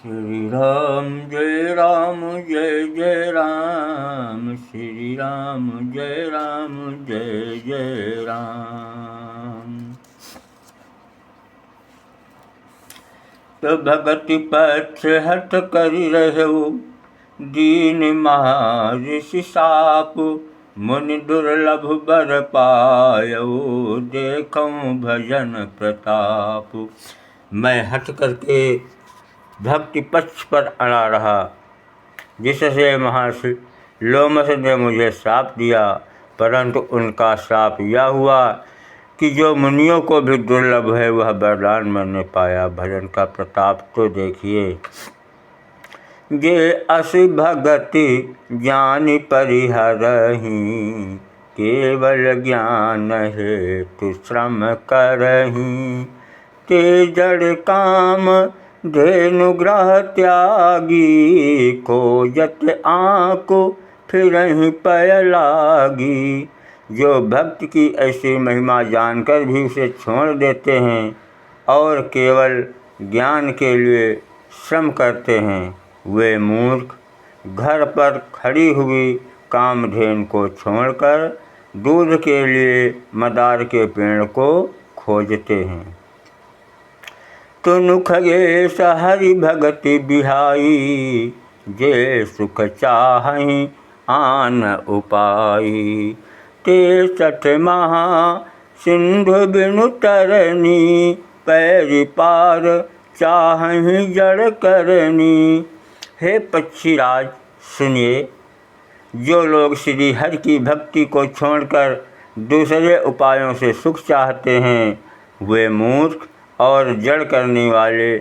श्री राम जय राम जय जय राम, श्री राम जय जय राम। तो भगति पथ हट कर रहो, दीन महर्षि साप, मुनि दुर्लभ बर पायो, देखो भजन प्रताप। मैं हट करके भक्ति पक्ष पर अड़ा रहा, जिससे महर्षि लोमश ने मुझे श्राप दिया, परंतु उनका श्राप यह हुआ कि जो मुनियों को भी दुर्लभ है वह वरदान मैंने पाया। भजन का प्रताप तो देखिए। जे असि भगति ज्ञान परिहरहि, केवल ज्ञान हेतु श्रम करहि, ते जड़ काम धेनुग्रह त्यागी, खोजत आँको फिरहि पय लागी। जो भक्त की ऐसी महिमा जानकर भी उसे छोड़ देते हैं और केवल ज्ञान के लिए श्रम करते हैं, वे मूर्ख घर पर खड़ी हुई कामधेनु को छोड़कर दूध के लिए मदार के पेड़ को खोजते हैं। तुनु खगेश हरि भगति बिहाई, जे सुख चाहि आन उपाई, ते सठ महा सिंधु बिनु तरनी, पैरि पार चाहि जड़ करनी। हे पक्षीराज सुनिए, जो लोग श्री हरि की भक्ति को छोड़कर दूसरे उपायों से सुख चाहते हैं, वे मूर्ख और जड़ करने वाले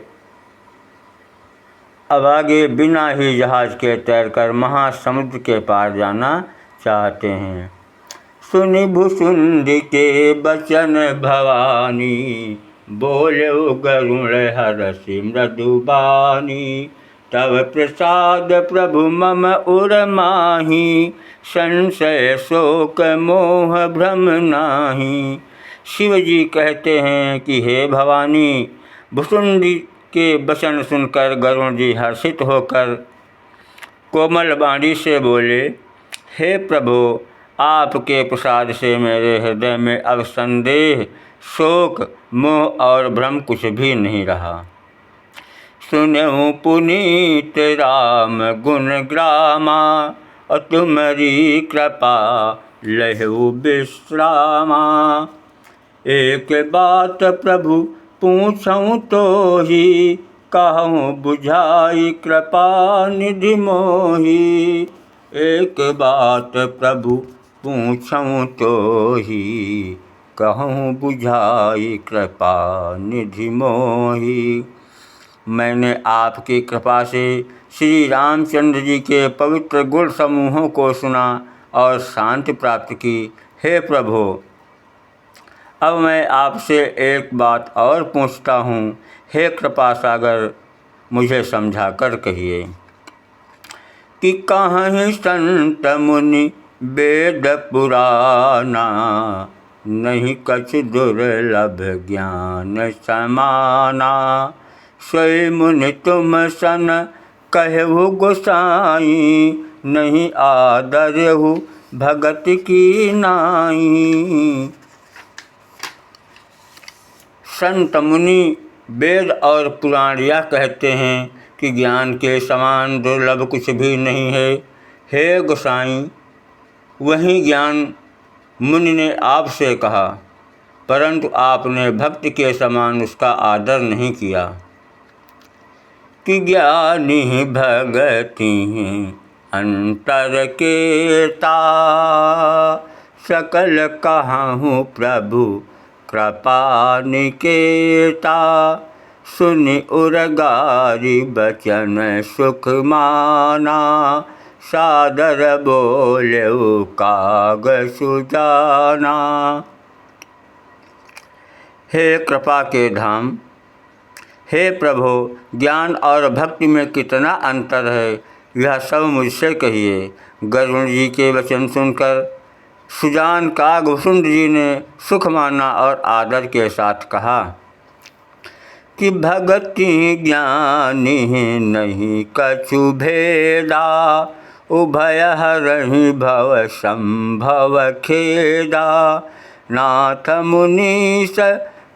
अब आगे बिना ही जहाज के तैरकर महासमुद्र के पार जाना चाहते हैं। सुनि भुसुंडी के बचन भवानी, बोले गरुण हरषि मृदुबानी, तब प्रसाद प्रभु मम उर माही, संशय शोक मोह भ्रम नाही। शिव जी कहते हैं कि हे भवानी, भुसुंडी के वचन सुनकर गरुण जी हर्षित होकर कोमल वाणी से बोले, हे प्रभु, आपके प्रसाद से मेरे हृदय में अब संदेह, शोक, मोह और भ्रम कुछ भी नहीं रहा। सुनहु पुनीत राम गुण ग्रामा, और तुम्हारी कृपा लहु विश्रामा। एक बात प्रभु पूछूं तो ही, कहूँ बुझाई कृपा निधि मोही। एक बात प्रभु पूछूं तो ही, कहूँ बुझाई कृपा निधि मोही। मैंने आपकी कृपा से श्री रामचंद्र जी के पवित्र गुण समूहों को सुना और शांति प्राप्त की। हे प्रभु, अब मैं आपसे एक बात और पूछता हूँ। हे कृपा सागर, मुझे समझा कर कहिए कि कहीं संत मुनि वेद पुराना, नहीं कछ दुर्लभ ज्ञान समाना। सोई मुनि तुम सन कहु गोसाई, नहीं आदरहु भगत की नाई। संत मुनि वेद और पुराण यह कहते हैं कि ज्ञान के समान दुर्लभ कुछ भी नहीं है। हे गोसाई, वही ज्ञान मुनि ने आपसे कहा, परंतु आपने भक्ति के समान उसका आदर नहीं किया। कि ज्ञानी भगति अंतर केता, सकल कहूँ प्रभु कृपा निकेता। सुनि उरगारी बचन सुख माना, सादर बोलेउ काग सुजाना। हे कृपा के धाम, हे प्रभु, ज्ञान और भक्ति में कितना अंतर है, यह सब मुझसे कहिए। गरुण जी के वचन सुनकर सुजान काग भुसुंड जी ने सुख माना और आदर के साथ कहा कि भगति ज्ञानी नहीं कछु भेदा, उभय हरहि भव संभव खेदा। नाथ मुनीस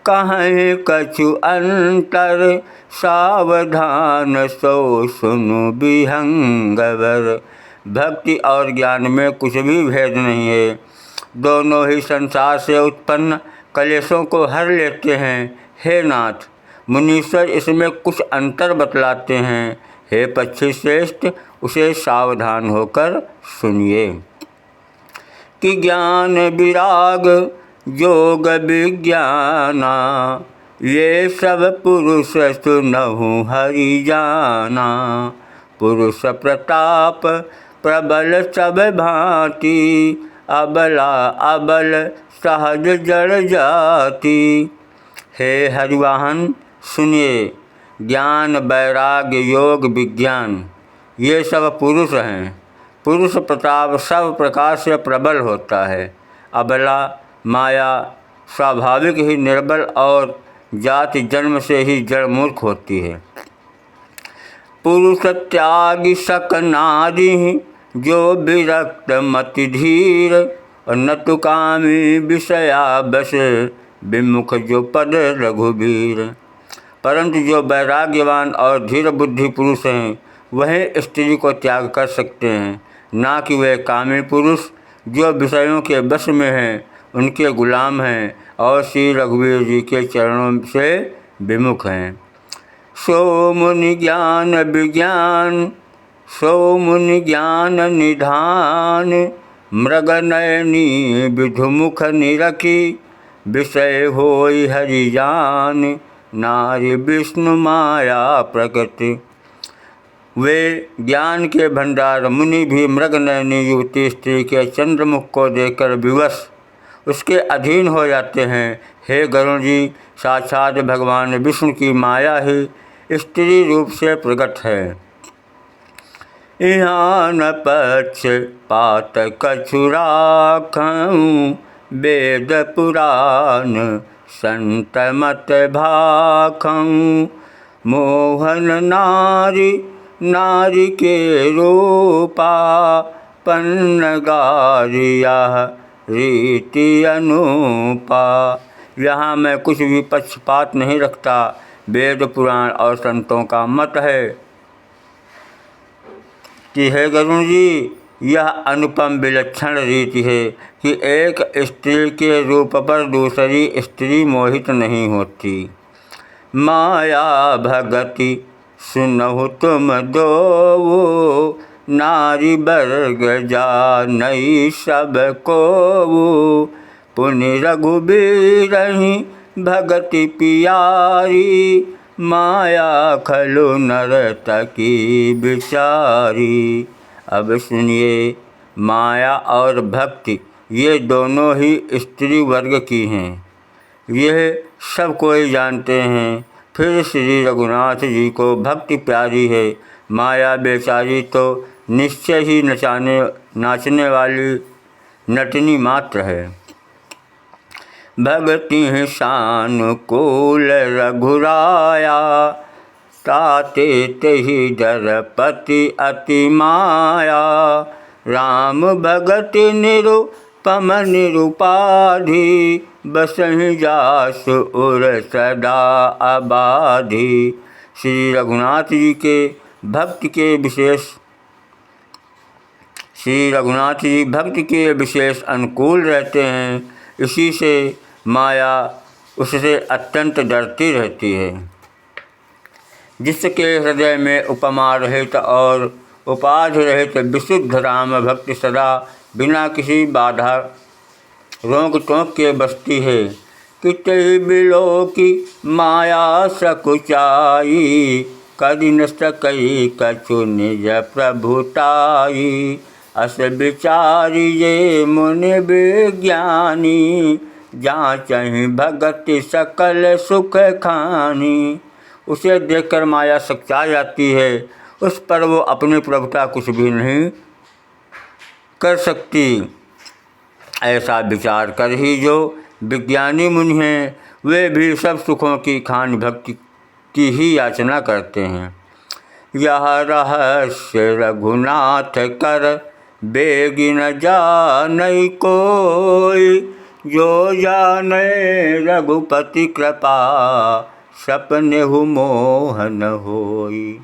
कहें कछु अंतर, सावधान सो सुनु विहंगवर। भक्ति और ज्ञान में कुछ भी भेद नहीं है, दोनों ही संसार से उत्पन्न कलेशों को हर लेते हैं। हे नाथ, मुनीश्वर इसमें कुछ अंतर बतलाते हैं। हे पक्षी श्रेष्ठ, उसे सावधान होकर सुनिए। कि ज्ञान विराग योग विज्ञाना, ये सब पुरुष सुनहु हरि जाना। पुरुष प्रताप प्रबल सब भांति, अबला अबल सहज जड़ जाति। हे हरिवाहन सुनिए, ज्ञान वैराग्य योग विज्ञान ये सब पुरुष हैं। पुरुष प्रताप सब प्रकार से प्रबल होता है। अबला माया स्वाभाविक ही निर्बल और जाति जन्म से ही जड़ मूर्ख होती है। पुरुष त्यागी सक नारी, जो विरक्त मति धीर। न तो कामी विषया बस, विमुख जो पद रघुबीर। परंतु जो वैराग्यवान और धीर बुद्धि पुरुष हैं, वह स्त्री को त्याग कर सकते हैं, ना कि वे कामी पुरुष जो विषयों के बस में हैं, उनके गुलाम हैं और श्री रघुवीर जी के चरणों से विमुख हैं। सो मुनि ज्ञान विज्ञान, सो मुनि ज्ञान निधान। मृग नयनी विधुमुख निरखी, विषय होई हरि जान। नारी विष्णु माया प्रकृति। वे ज्ञान के भंडार मुनि भी मृग नयनी युवती स्त्री के चंद्रमुख को देखकर विवश उसके अधीन हो जाते हैं। हे गरुण जी, साक्षात भगवान विष्णु की माया ही स्त्री रूप से प्रकट है। यहाँ न पक्ष पात कछु राखऊं, वेद पुराण संत मत भाखऊं। मोहन नारी नारी के रूपा, पन्नगारिया रीति अनूपा। यहाँ मैं कुछ भी पक्षपात नहीं रखता, वेद पुराण और संतों का मत है कि हे गरुण जी, यह अनुपम विलक्षण रीति है कि एक स्त्री के रूप पर दूसरी स्त्री मोहित नहीं होती। माया भगति सुनहु तुम दो, नारी वर्ग जानई सब को। पुनि रघुबीरहि भगति पियारी, माया खलु नर्तकी बिचारी। अब सुनिए, माया और भक्ति ये दोनों ही स्त्री वर्ग की हैं, यह सब कोई जानते हैं। फिर श्री रघुनाथ जी को भक्ति प्यारी है, माया बेचारी तो निश्चय ही नाचने वाली नटनी मात्र है। भगति सानुकूल रघुराया, ताते तहि दरपति अति माया। राम भगति निरुपम निरुपाधि, बसहि जासु उर सदा आबाधी। श्री रघुनाथ जी के भक्ति के विशेष अनुकूल रहते हैं, इसी से माया उससे अत्यंत डरती रहती है। जिसके हृदय में उपमा रहित और उपाधि रहित विशुद्ध राम भक्ति सदा बिना किसी बाधा रोक टोक के बसती है। कितहि बिलो की माया सकुचाई, कदि न सकई कछु निज प्रभुताई। अस विचारी ये मुनि विज्ञानी, जांचहि भगति सकल सुख खानी। उसे देखकर माया सच्चा जाती है, उस पर वो अपनी प्रभुता कुछ भी नहीं कर सकती। ऐसा विचार कर ही जो विज्ञानी मुनि हैं, वे भी सब सुखों की खान भक्ति की ही याचना करते हैं। यह रहस्य रघुनाथ कर बेगी न जानई कोई, जो जाने रघुपति कृपा सपने हु मोह न होई।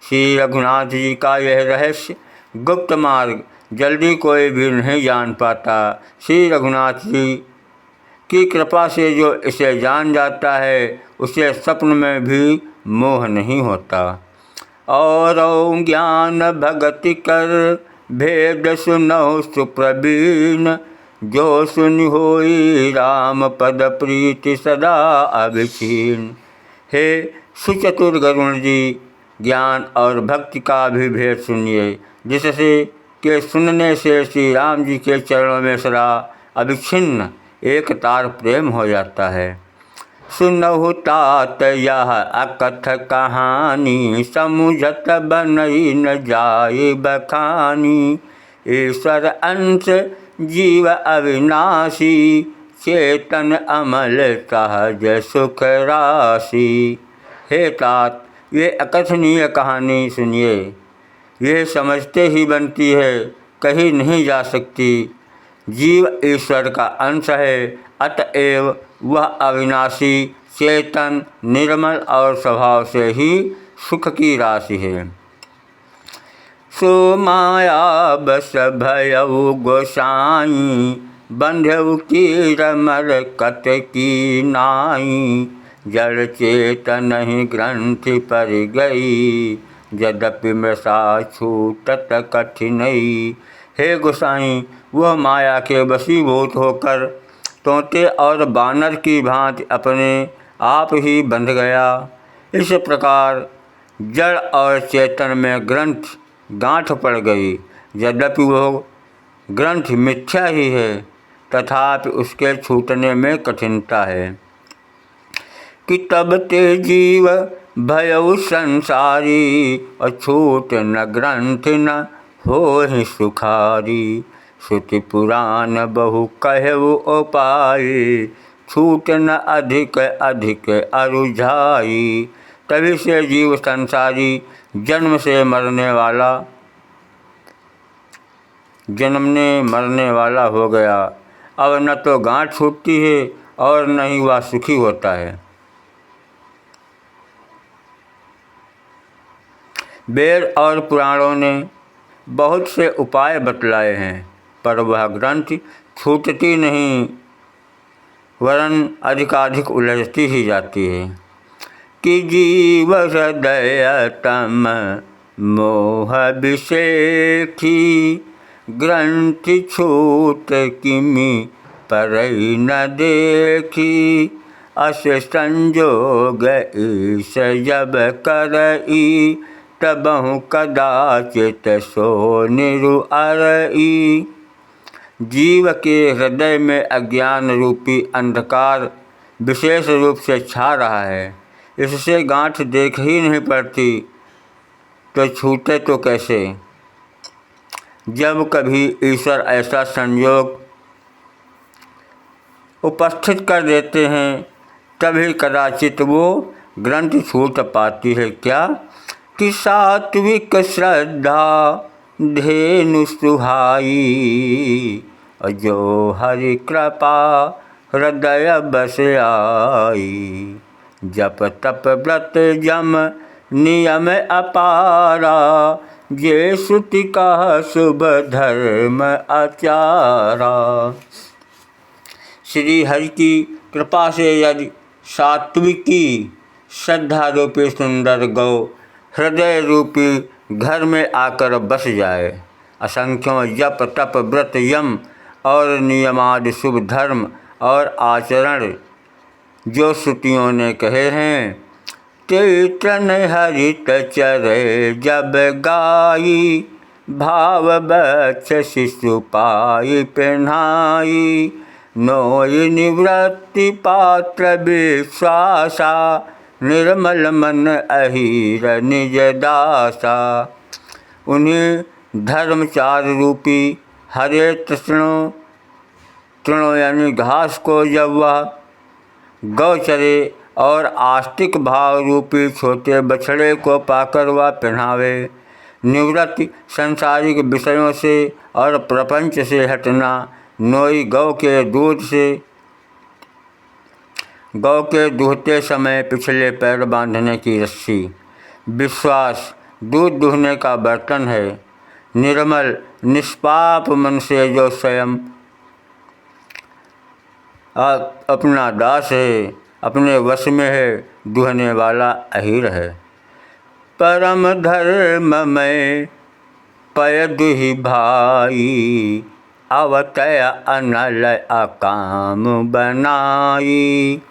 श्री रघुनाथ जी का यह रहस्य गुप्त मार्ग जल्दी कोई भी नहीं जान पाता। श्री रघुनाथ जी की कृपा से जो इसे जान जाता है उसे स्वप्न में भी मोह नहीं होता। और ज्ञान भगति कर भेद सुनौ सुप्रवीण, जो सुन होई राम पद प्रीति सदा अभिक्षीण। हे सुचतुर गरुण जी, ज्ञान और भक्ति का भी भेद सुनिए, जिससे के सुनने से श्री राम जी के चरणों में सदा अविच्छिन्न एक तार प्रेम हो जाता है। सुनहु तात यह अकथ कहानी, समुझत बनई न जाए बखानी। ईश्वर अंश जीव अविनाशी, चेतन अमल सहज सुख राशि। हे तात, ये अकथनीय कहानी सुनिए, यह समझते ही बनती है, कहीं नहीं जा सकती। जीव ईश्वर का अंश है, अतएव वह अविनाशी, चेतन, निर्मल और स्वभाव से ही सुख की राशि है। सो माया बस भयउ गोसाई, बंधु की रमर कत की नाई। जड़ चेतन ही ग्रंथि पर गई, यद्यपि मृषा छूटत कठिनई। हे गोसाई, वह माया के वशीभूत होकर तोते और बानर की भांति अपने आप ही बंध गया। इस प्रकार जड़ और चेतन में ग्रंथ गांठ पड़ गई। यद्यपि वह ग्रंथ मिथ्या ही है, तथापि उसके छूटने में कठिनता है। कि तब ते जीव भयउ संसारी, अछूट न ग्रंथ न होहि सुखारी। श्रुति पुराण बहु कहु उपाय, छूट न अधिक अधिक अरुझाई। तभी से जीव संसारी, जन्म से मरने वाला हो गया। अब न तो गांठ छूटती है और न ही वह सुखी होता है। वेद और पुराणों ने बहुत से उपाय बतलाए हैं, पर वह ग्रंथि छूटती नहीं, वरन अधिकाधिक उलझती ही जाती है। कि जीव हृदय तम मोह विषेखी, ग्रंथि छूट किमि परई न देखी। अस संजोग ईश जब करई, तबहु कदाचित सो निरुअरई। जीव के हृदय में अज्ञान रूपी अंधकार विशेष रूप से छा रहा है, इससे गांठ देख ही नहीं पड़ती, तो छूटे तो कैसे। जब कभी ईश्वर ऐसा संयोग उपस्थित कर देते हैं, तभी कदाचित वो ग्रंथ छूट पाती है। क्या कि सात्विक श्रद्धा धेनु सुहाई, जो हरि कृपा हृदय बस आई। जप तप व्रत जम नियम अपारा, जे श्रुति का शुभ धर्म आचारा। श्री हरि की कृपा से यदि सात्विकी श्रद्धा रूपी सुंदर गौ हृदय रूपी घर में आकर बस जाए, असंख्यों जप तप व्रत यम और नियमादि शुभ धर्म और आचरण जो श्रुतियों ने कहे हैं, ते तन हरित चरे जब गाई। भाव बक्ष शिशु पाई पहनाई, नोय निवृत्ति पात्र विश्वासा। निर्मल मन अहीर निज दासा। उन्हें धर्मचार रूपी हरे तृणों यानी घास को जब वह गौ चरे और आस्तिक भाव रूपी छोटे बछड़े को पाकर वह पहनावे। निवृत्ति संसारिक विषयों से और प्रपंच से हटना। नोई गौ के दूहते समय पिछले पैर बांधने की रस्सी। विश्वास दूध दूहने का बर्तन है। निर्मल निष्पाप मन से जो स्वयं अपना दास है, अपने वश में है, दुहने वाला अहीर है। परम धर्म में पय दुहि भाई, अवतय अनल अकाम बनाई।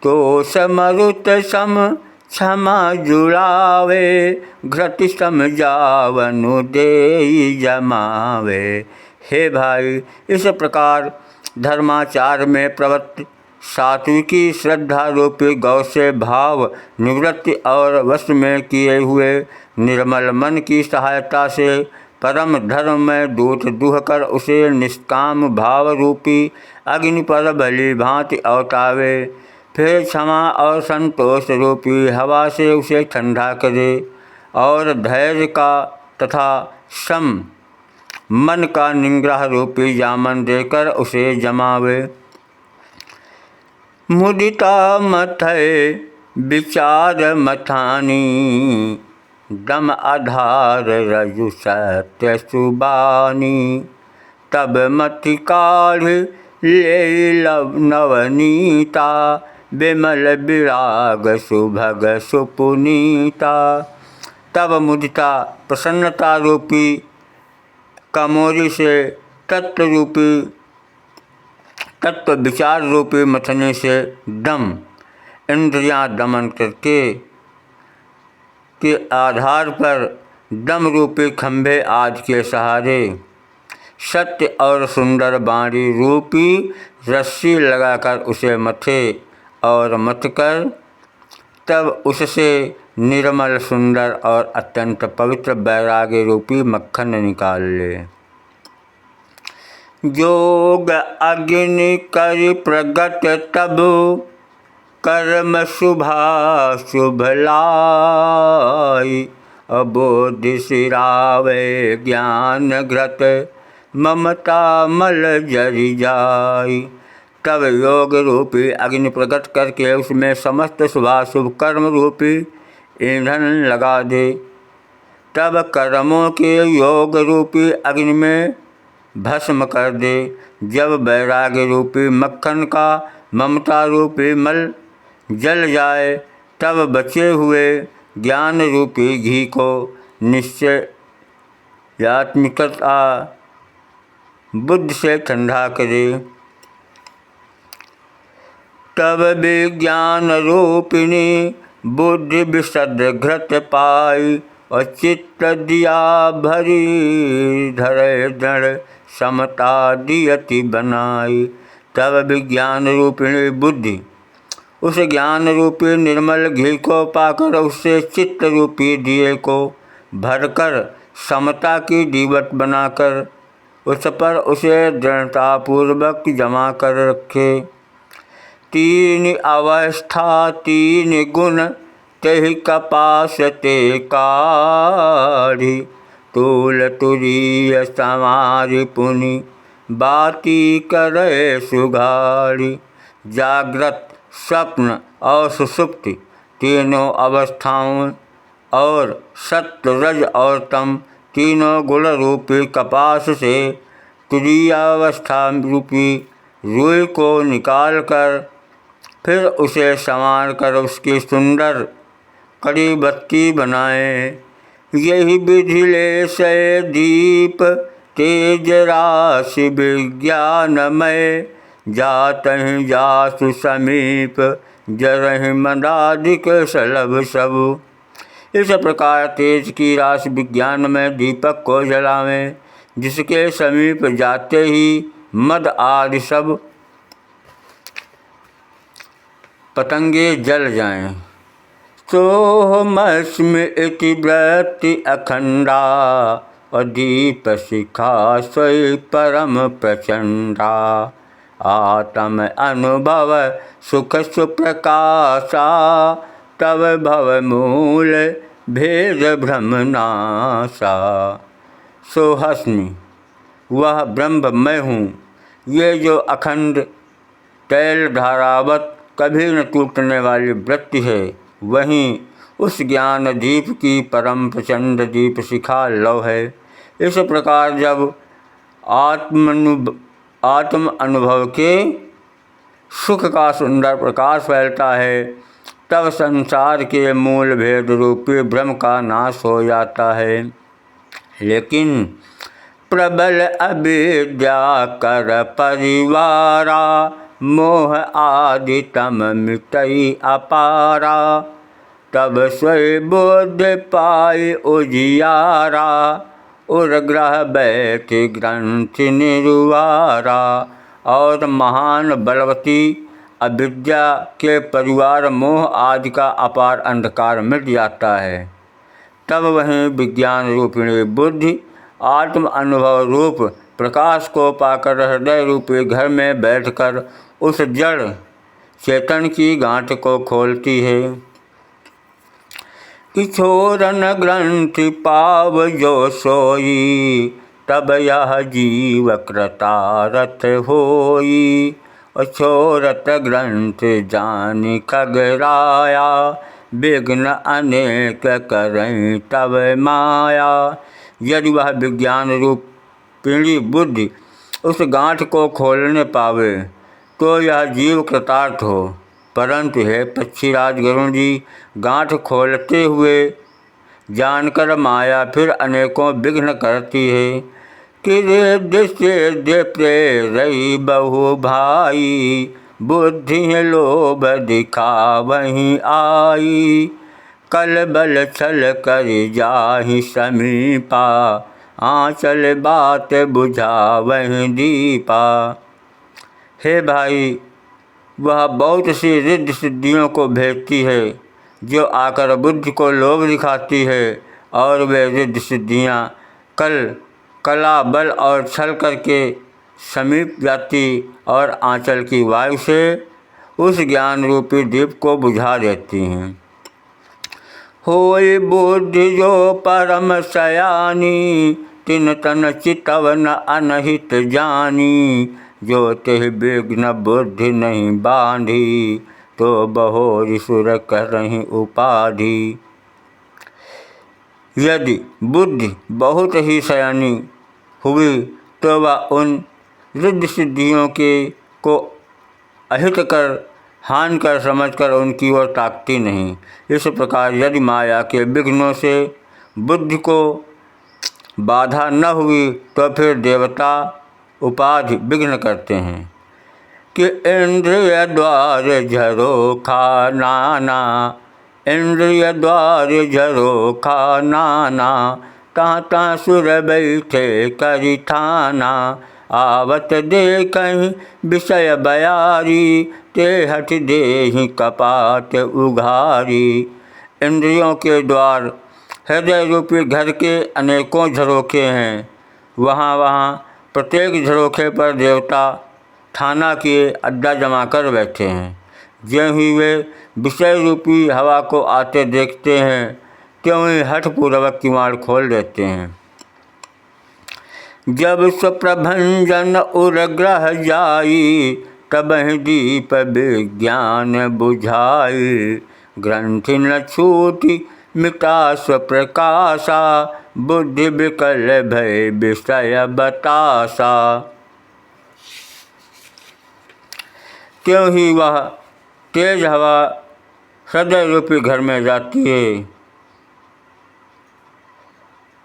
तो समरुत सम क्षमा जुड़ावे, घृत सम जावनु देई जमावे। हे भाई, इस प्रकार धर्माचार में प्रवृत्त सात्विकी श्रद्धा रूपी गौ से भाव निवृत्ति और वश में किए हुए निर्मल मन की सहायता से परम धर्म में दूध दूहकर उसे निष्काम भाव रूपी अग्नि पर भली भांति अवतावे। फिर क्षमा और संतोष रूपी हवा से उसे ठंडा करे और धैर्य का तथा सम मन का निग्रह रूपी जामन देकर उसे जमावे। मुदिता मथय विचार मथानी, दम आधार रजु सत्य सुबानी। तब मति काढ़ ले नवनीता, विमल विराग सुभग सुपुनीता। तब मुदिता प्रसन्नता रूपी कमोरी से तत्व विचार रूपी मथने से दम इंद्रियां दमन करके के आधार पर दम रूपी खंभे आदि के सहारे सत्य और सुंदर बाणी रूपी रस्सी लगाकर उसे मथे और मतकर तब उससे निर्मल सुंदर और अत्यंत पवित्र वैराग्य रूपी मक्खन निकाल ले। जोग अग्नि कर प्रगट तब, कर्म शुभा शुभ लाई। अबोध सिरावे ज्ञान घृत, ममता मल जरि जाई। तब योग रूपी अग्नि प्रकट करके उसमें समस्त शुभाशुभ कर्म रूपी ईंधन लगा दे। तब कर्मों के योग रूपी अग्नि में भस्म कर दे। जब वैराग्य रूपी मक्खन का ममता रूपी मल जल जाए, तब बचे हुए ज्ञान रूपी घी को निश्चयात्मिकता बुद्धि से ठंडा करे। तब विज्ञान रूपिणी बुद्धि विशद घृत पाई, और चित्त दिया भरी धरे दृढ़ समता दियति बनाई। तब विज्ञान रूपिणी बुद्धि उस ज्ञान रूपी निर्मल घी को पाकर उससे चित्त रूपी दिए को भरकर समता की दीवट बनाकर उस पर उसे दृढ़तापूर्वक जमा कर रखे। तीन अवस्था तीन गुण तेहि कपास ते काढ़ी, तूल तुरीय समारि पुनि बाती करे सुघाड़ी। जागृत स्वप्न और सुषुप्ति तीनों अवस्थाओं और सत्व रज और तम तीनों गुण रूपी कपास से तुरीयावस्था रूपी रुई को निकालकर फिर उसे संवार कर उसकी सुंदर कड़ी बत्ती बनाए। यही विधि ले से दीप तेज राशि विज्ञानमय, जातहि जासु समीप जरहि मदादिक सलभ सब। इस प्रकार तेज की राशि विज्ञान में दीपक को जलावें, जिसके समीप जाते ही मद आदि सब पतंगे जल जाएं। सोहमस्मि इति वृत्ति अखंडा, और दीप शिखा सोई परम प्रचंडा। आत्म अनुभव सुख सुप्रकाशा, तब भव मूल भेद भ्रम नाशा। सो हस्मि वह ब्रह्म मैं हूँ, ये जो अखंड तैल धारावत कभी न टूटने वाली वृत्ति है, वहीं उस ज्ञान दीप की परम प्रचंड दीप शिखा लौ है। इस प्रकार जब आत्म अनुभव के सुख का सुंदर प्रकाश फैलता है, तब संसार के मूल भेद रूपी भ्रम का नाश हो जाता है। लेकिन प्रबल अविद्या कर परिवारा, मोह आदि तम मिटई अपारा, तब स्वय बोध पाई उजियारा, उर्ग्रह बैठ ग्रंथि निरुवारा। और महान बलवती अविद्या के परिवार मोह आदि का अपार अंधकार मिट जाता है। तब वहीं विज्ञान रूपिणी बुद्धि आत्म अनुभव रूप प्रकाश को पाकर हृदय रूपी घर में बैठकर उस जड़ चेतन की गांठ को खोलती है। किशोरन ग्रंथि पाव जो सोई, तब यह जीव कृतारथ होई, छोरत ग्रंथ जानि खगराया, विघ्न अनेक करें तब माया। यदि वह विज्ञान रूप पीढ़ी बुद्धि उस गांठ को खोलने पावे तो यह जीव कृतार्थ हो। परंतु हे पक्षीराज गरुण जी, गांठ खोलते हुए जानकर माया फिर अनेकों विघ्न करती है। कि रिद्धि सिद्धि प्रेरई बहु भाई, बुद्धि लोभ दिखावहीं आई, कल बल छल कर जाहि समीपा, आंचल बात बुझावहीं दीपा। हे भाई, वह बहुत सी रिद्धि सिद्धियों को भेजती है जो आकर बुद्धि को लोभ दिखाती है, और वे रिद्धि सिद्धियाँ कला बल और छल करके समीप जाती और आंचल की वायु से उस ज्ञान रूपी दीप को बुझा देती हैं। होय बुद्धि जो परम सयानी, तिन तन चितवन अनहित जानी, जो तिह विघ्न बुद्धि नहीं बांधी, तो बहोरि सुर करहीं उपाधि। यदि बुद्धि बहुत ही सयानी हुई तो वह उन रिद्धि सिद्धियों के को अहित कर हान कर समझकर उनकी ओर ताकती नहीं। इस प्रकार यदि माया के विघ्नों से बुद्धि को बाधा न हुई तो फिर देवता उपाधि विघ्न करते हैं। कि इंद्रिय द्वार झरोखा नाना, इंद्रिय द्वार झरोखा नाना, तहाँ तहाँ सुर बैठे करि ठाना, आवत देखहीं विषय बयारी, ते हठ देहि कपाट उघारी। इंद्रियों के द्वार हृदय रूपी घर के अनेकों झरोखे हैं। वहाँ प्रत्येक झरोखे पर देवता ठाना किए अड्डा जमा कर बैठे हैं। ज्यों ही वे विषय रूपी हवा को आते देखते हैं, त्यों ही हठपूर्वक किवाड़ खोल देते हैं। जब स्वप्रभंजन उर्ग्रह जाई, तबहि दीप विज्ञान बुझाई, ग्रंथि न छूटी मिटा स्वप्रकाशा, बुद्धि विकल भय विषय बतासा। त्यों ही वह तेज हवा हृदय रूपी घर में जाती है,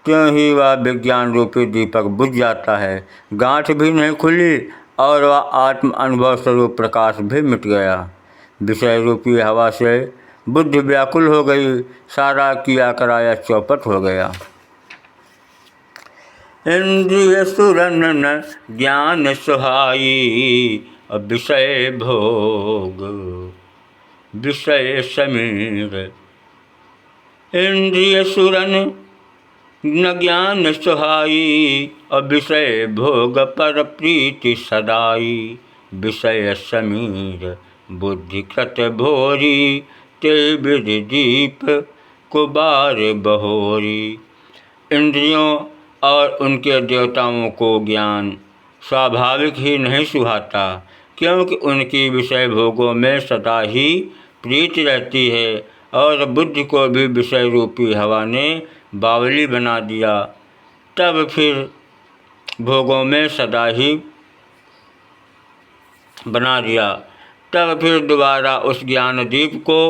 त्यों ही वह विज्ञान रूपी दीपक बुझ जाता है। गांठ भी नहीं खुली और वह आत्म अनुभव स्वरूप प्रकाश भी मिट गया। विषय रूपी हवा से बुद्धि व्याकुल हो गई, सारा किया कराया चौपट हो गया। इंद्रिय सुरन न ज्ञान सुहाई, विषय भोग विषय समीर। इंद्रिय सुरन न ज्ञान सुहाई, विषय भोग पर प्रीति सदाई, विषय समीर, बुद्धि कृत भोरी, ते विधि दीप कुबार बहोरी। इंद्रियों और उनके देवताओं को ज्ञान स्वाभाविक ही नहीं सुहाता, क्योंकि उनकी विषय भोगों में सदा ही प्रीति रहती है और बुद्धि को भी विषय रूपी हवा ने बावली बना दिया। तब फिर भोगों में सदा ही बना दिया, तब फिर दोबारा उस ज्ञान दीप को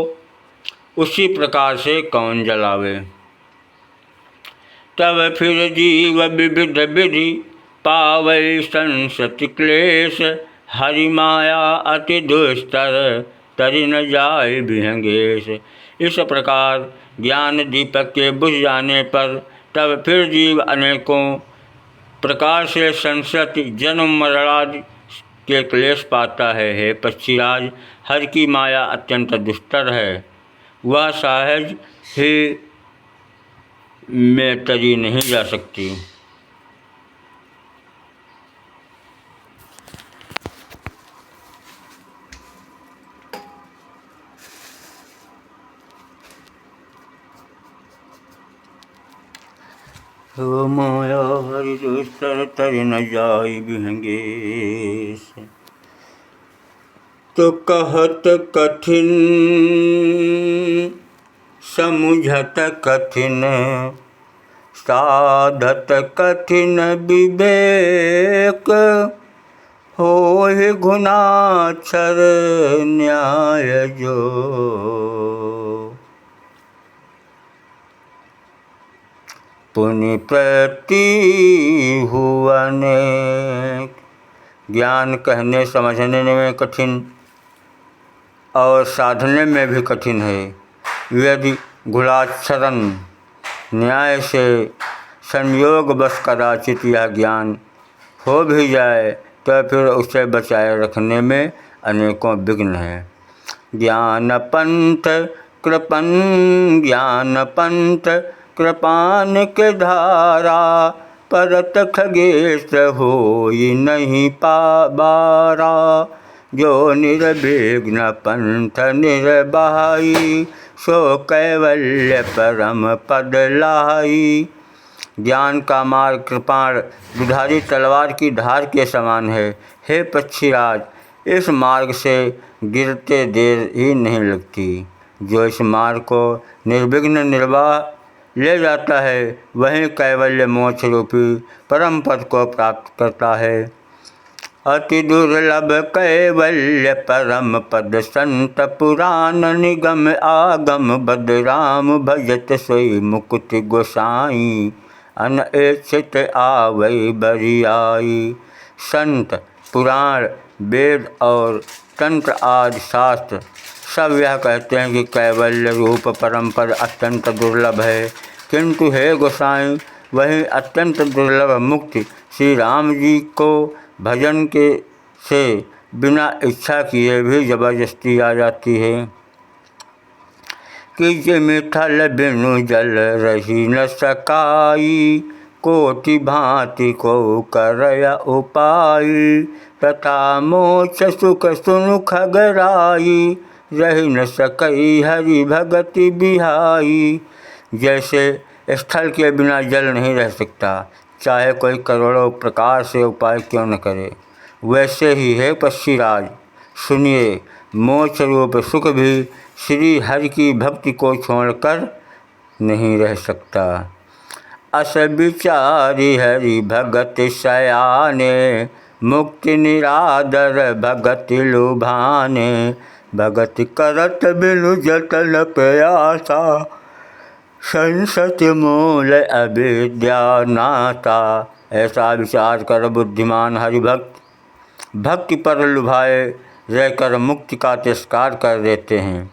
उसी प्रकार से कौन जलावे। तब फिर जीव विविध विधि पावै संसति क्लेश, हरि माया अति दुस्तर तरि न जाय विहंगेश। इस प्रकार ज्ञान दीपक के बुझ जाने पर तब फिर जीव अनेकों प्रकार से संसति जन्म मरणादि के क्लेश पाता है। हे पक्षीराज, हर की माया अत्यंत दुस्तर है, वह सहज ही में तरी नहीं जा सकती। हो माया हरि दुस्तर तरि न जाय विहंगेश। तो कहत कठिन समुझत कठिन, साधत कठिन विवेक, होहि गुणाक्षर न्याय जो। पुनि प्रति हुआ अनेक। ज्ञान कहने समझने में कठिन और साधने में भी कठिन है। यदि गुणाक्षरन न्याय से संयोग बस कदाचित यह ज्ञान हो भी जाए तो फिर उसे बचाए रखने में अनेकों विघ्न हैं। ज्ञान पंथ कृपान के धारा, परत खगेश होई नहीं पाबारा। जो निर्विघ्न पंथ निर्बाही, सो कैवल्य परम पद लाई। ज्ञान का मार्ग कृपाण दुधारी तलवार की धार के समान है। हे पक्षीराज, इस मार्ग से गिरते देर ही नहीं लगती। जो इस मार्ग को निर्विघ्न निर्वाह ले जाता है, वहीं कैवल्य मोक्ष रूपी परम पद को प्राप्त करता है। अति दुर्लभ कैवल्य परम पद, संत पुराण निगम आगम बद। राम भजत सोई मुकुति गोसाई, अनएक्षित आवै बरियाई। संत, पुराण, वेद और तंत्र आदि शास्त्र सब यह कहते हैं कि कैवल्य रूप परम पद अत्यंत दुर्लभ है, किंतु हे गोसाई, वही अत्यंत दुर्लभ मुक्ति श्री राम जी को भजन के से बिना इच्छा किए भी जबरदस्ती आ जाती है। कि जिमि थल बिनु जल रही न सकाई, कोटि भांति को करय उपाय। तथा मोक्ष सुख सुनु खगराई, रही न सकई हरि भगति बिहाई। जैसे स्थल के बिना जल नहीं रह सकता, चाहे कोई करोड़ों प्रकार से उपाय क्यों न करे, वैसे ही है पक्षीराज, सुनिए, मोक्ष रूप सुख भी श्री हरि की भक्ति को छोड़कर नहीं रह सकता। अस विचारी हरि भगत सयाने, मुक्ति निरादर भगति लुभाने। भगति करत बिनु जतन प्रयासा, संसति मूल अविद्या नाता। ऐसा विचार कर बुद्धिमान हरिभक्त भक्ति पर लुभाए रहकर मुक्ति का तिरस्कार कर देते हैं।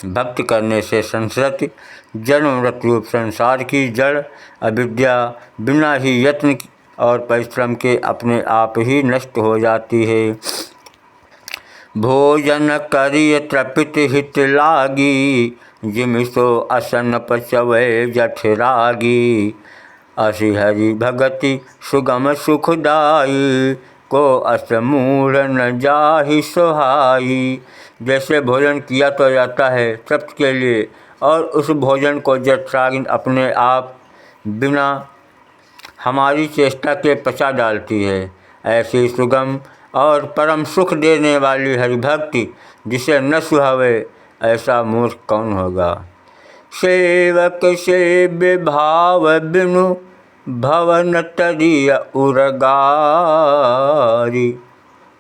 भक्ति करने से संसति जन्म मृत्यु रूप संसार की जड़ अविद्या बिना ही यत्न और परिश्रम के अपने आप ही नष्ट हो जाती है। भोजन करिय तृपित हित लागी, जिमिसो असन पचवै जठरागी। असि हरि भगति सुगम सुखदाई, को अस मूढ़ न जाहि सुहाई। जैसे भोजन किया तो जाता है तृप्त के लिए, और उस भोजन को जठराग्नि अपने आप बिना हमारी चेष्टा के पचा डालती है। ऐसी सुगम और परम सुख देने वाली हरिभक्ति जिसे न सुहावे, ऐसा मूर्ख कौन होगा। सेवक सेव्य भाव बिनु भवन तरिय उरगारी।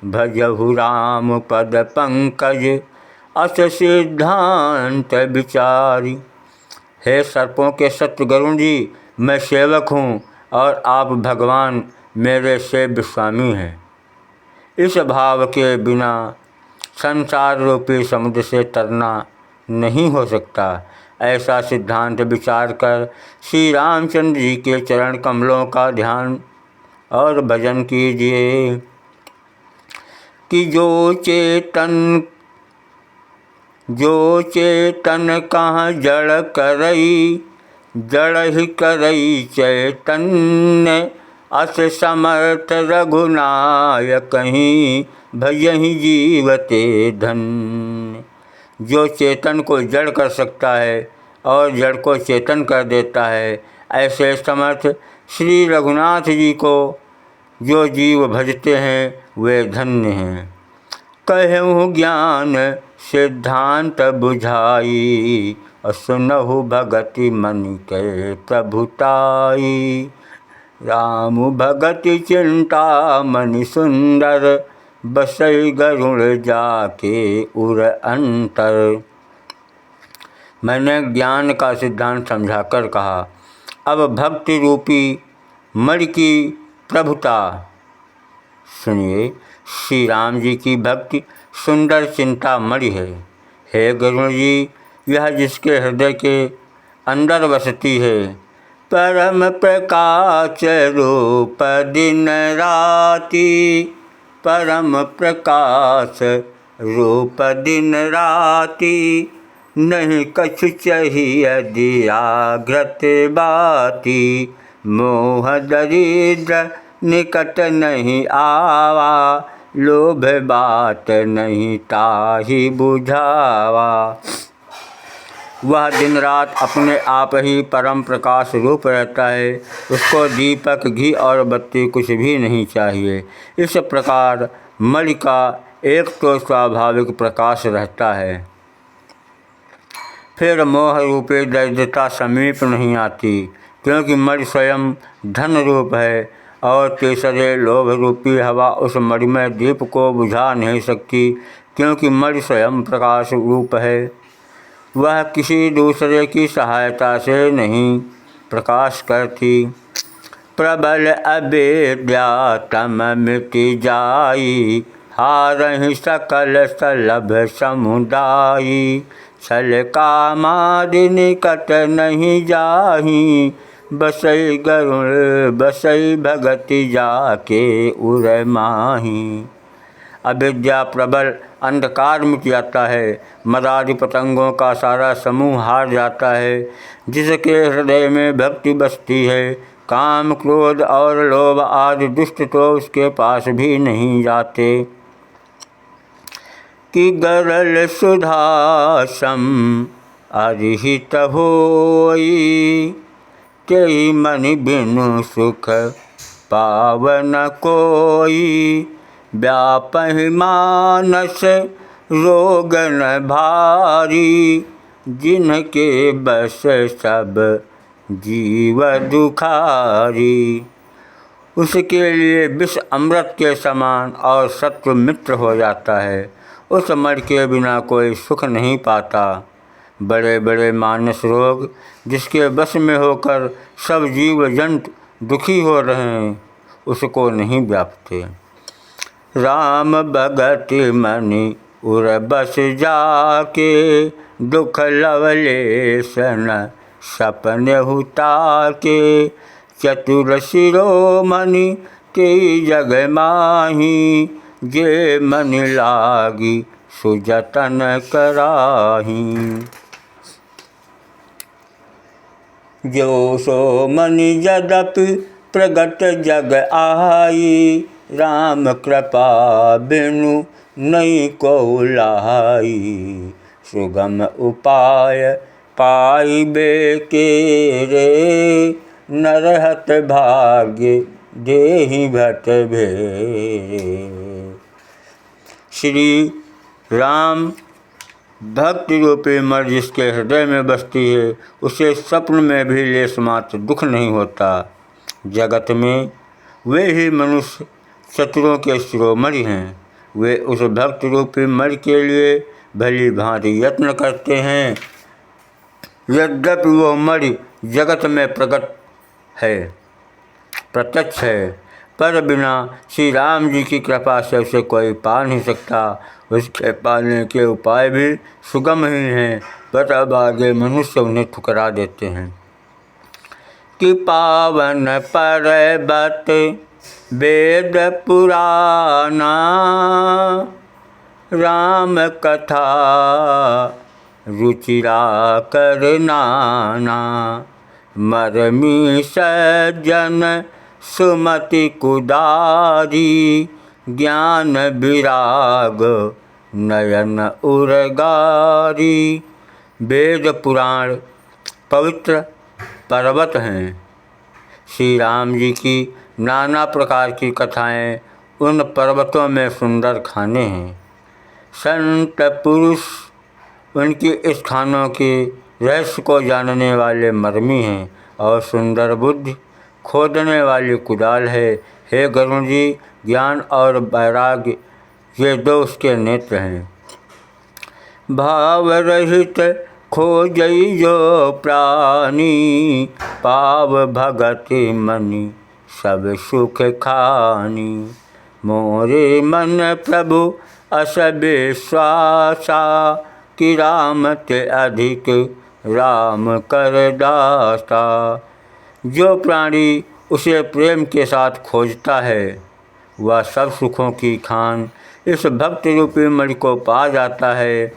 भजहु राम पद पंकज अस सिद्धांत विचारी। हे सर्पों के सत्य गरुण जी, मैं सेवक हूँ और आप भगवान मेरे सेव्य स्वामी हैं। इस भाव के बिना संसार रूपी समुद्र से तरना नहीं हो सकता। ऐसा सिद्धांत विचार कर श्री रामचंद्र जी के चरण कमलों का ध्यान और भजन कीजिए कि जो चेतन कहाँ जड़ करई, जड़ ही करई चैतन्य। अस समर्थ रघुनायक कहीं भजहि जीवते धन्य। जो चेतन को जड़ कर सकता है और जड़ को चेतन कर देता है, ऐसे समर्थ श्री रघुनाथ जी को जो जीव भजते हैं वे धन्य हैं। कहूँ ज्ञान सिद्धांत बुझाई, सुनहु भगति मन के प्रभुताई। राम भगति चिंता मनि सुंदर, बसई गरुड़ जाके उर अंतर। मैंने ज्ञान का सिद्धांत समझाकर कहा, अब भक्ति रूपी मणि की प्रभुता सुनिए। श्री राम जी की भक्ति सुंदर चिंता मणि है। हे गरुड़ जी, यह जिसके हृदय के अंदर बसती है, परम प्रकाश रूप दिन राति। परम प्रकाश रूप दिन राति, नहीं कछु चाहिए दिया घृत बाती। मोह दरिद्र निकट नहीं आवा, लोभ बात नहीं ताहि बुझावा। वह दिन रात अपने आप ही परम प्रकाश रूप रहता है, उसको दीपक घी और बत्ती कुछ भी नहीं चाहिए। इस प्रकार मणि का एक तो स्वाभाविक प्रकाश रहता है, फिर मोह रूपी दरिद्रता समीप नहीं आती, क्योंकि मणि स्वयं धन रूप है। और तीसरे लोभ रूपी हवा उस मणिमय दीप को बुझा नहीं सकती, क्योंकि मणि स्वयं प्रकाश रूप है। वह किसी दूसरे की सहायता से नहीं प्रकाश करती। प्रबल अविद्या तम मिटि जाई, हारहि सकल सलभ समुदायी। छल कामादि निकट नहीं जाहि, बसई गरुड़ बसई भगति जाके उर माही। अविद्या प्रबल अंधकार मिट जाता है, मदादि पतंगों का सारा समूह हार जाता है। जिसके हृदय में भक्ति बसती है, काम क्रोध और लोभ आदि दुष्ट तो उसके पास भी नहीं जाते। कि गरल सुधासम अरिहित होई, तेहि मनि बिनु सुख पावन कोई। व्यापहि मानस रोग न भारी, जिनके बस सब जीव दुखारी। उसके लिए विष अमृत के समान और शत्रु मित्र हो जाता है। उस मणि के बिना कोई सुख नहीं पाता। बड़े बड़े मानस रोग जिसके बस में होकर सब जीव जंतु दुखी हो रहे हैं, उसको नहीं व्यापते। राम भगति मनि उर बस जाके, दुख लवलेशन सपनेहु ताके। चतुर शिरोमणि तेई जग माही, जे मनि लागी सुजतन कराही। जो सो मनि यद्यपि प्रगट जग आई, राम कृपा बिनु नहीं को लाई। सुगम उपाय पाइबे के रे नरहत भाग्य देहि भट भेरे। श्री राम भक्ति रूपी मर जिसके हृदय में बसती है उसे स्वप्न में भी लेस मात्र दुख नहीं होता। जगत में वे ही मनुष्य शत्रुओं के शिरोमणि हैं। वे उस भक्ति रूपी मर के लिए भली भांति यत्न करते हैं। यद्यपि वो मर जगत में प्रकट है, प्रत्यक्ष है, पर बिना श्री राम जी की कृपा से उसे कोई पा नहीं सकता। उसके पाने के उपाय भी सुगम ही हैं, पर अब आगे मनुष्य उन्हें ठुकरा देते हैं। कि पावन पर्वत वेद पुराना राम कथा रुचिरा कर नाना। मरमी सज्जन सुमति कुदारी ज्ञान विराग नयन उर्गारी। वेद पुराण पवित्र पर्वत हैं। श्री राम जी की नाना प्रकार की कथाएं उन पर्वतों में सुंदर खाने हैं। संत पुरुष उनकी स्थानों के रहस्य को जानने वाले मर्मी हैं और सुंदर बुद्धि खोदने वाली कुदाल है। हे गरुण जी, ज्ञान और वैराग्य ये दो उसके नेत्र हैं। भाव रहित खोजई जो प्राणी पाव भगति मनि सब सुख खानी। मोरे मन प्रभु अस विश्वासा कि राम ते अधिक राम कर दाता। जो प्राणी उसे प्रेम के साथ खोजता है वह सब सुखों की खान इस भक्ति रूपी मणि को पा जाता है।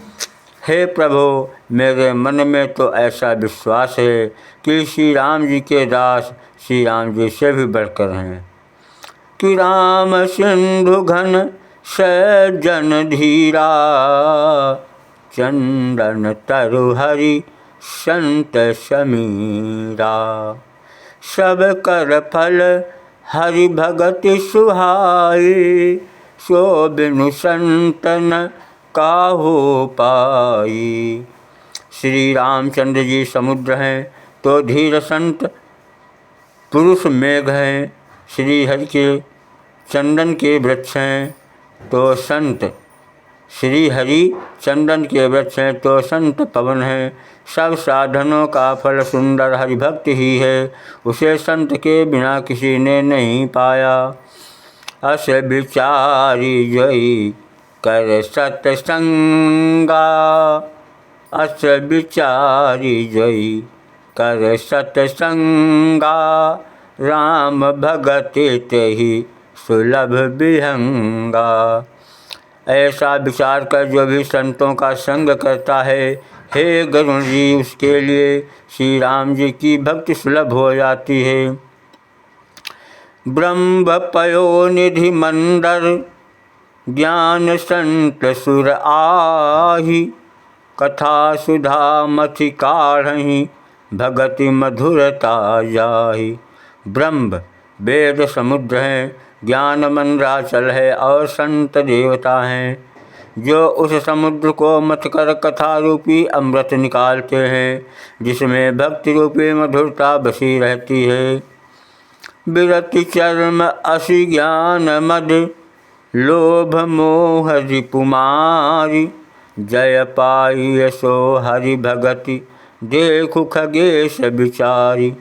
हे प्रभु, मेरे मन में तो ऐसा विश्वास है कि श्री राम जी के दास श्री राम जी से भी बढ़कर हैं। कि राम सिंधु घन सज्जन धीरा चंदन तरु हरि संत समीरा। सब कर फल हरि भगति सुहाई सो बिनु संतन काहू पाई। श्री रामचंद्र जी समुद्र हैं तो धीर संत पुरुष मेघ हैं। श्री हरि के चंदन के वृक्ष हैं तो संत श्री हरि चंदन के वृक्ष हैं तो संत पवन हैं। सब साधनों का फल सुंदर हरिभक्ति ही है, उसे संत के बिना किसी ने नहीं पाया। अस विचारी जई कर सत्संगा अस विचारी जई कर सत्संगा। राम भगति तेहि सुलभ विहंगा। ऐसा विचार कर जो भी संतों का संग करता है, हे गरुण जी, उसके लिए श्री राम जी की भक्ति सुलभ हो जाती है। ब्रह्म पयो निधि मंदर ज्ञान संत सुर आहि। कथा सुधा मथि काढ़हि भगति मधुरता जाहि। ब्रह्म वेद समुद्र हैं, ज्ञान मंदराचल है और संत देवता हैं जो उस समुद्र को मथ कर कथा रूपी अमृत निकालते हैं जिसमें भक्ति रूपी मधुरता बसी रहती है। विरति चर्म असी ज्ञान मद लोभ मोह रिपुमारी। जय पाई सो हरि भगति देखु खगेश विचारी।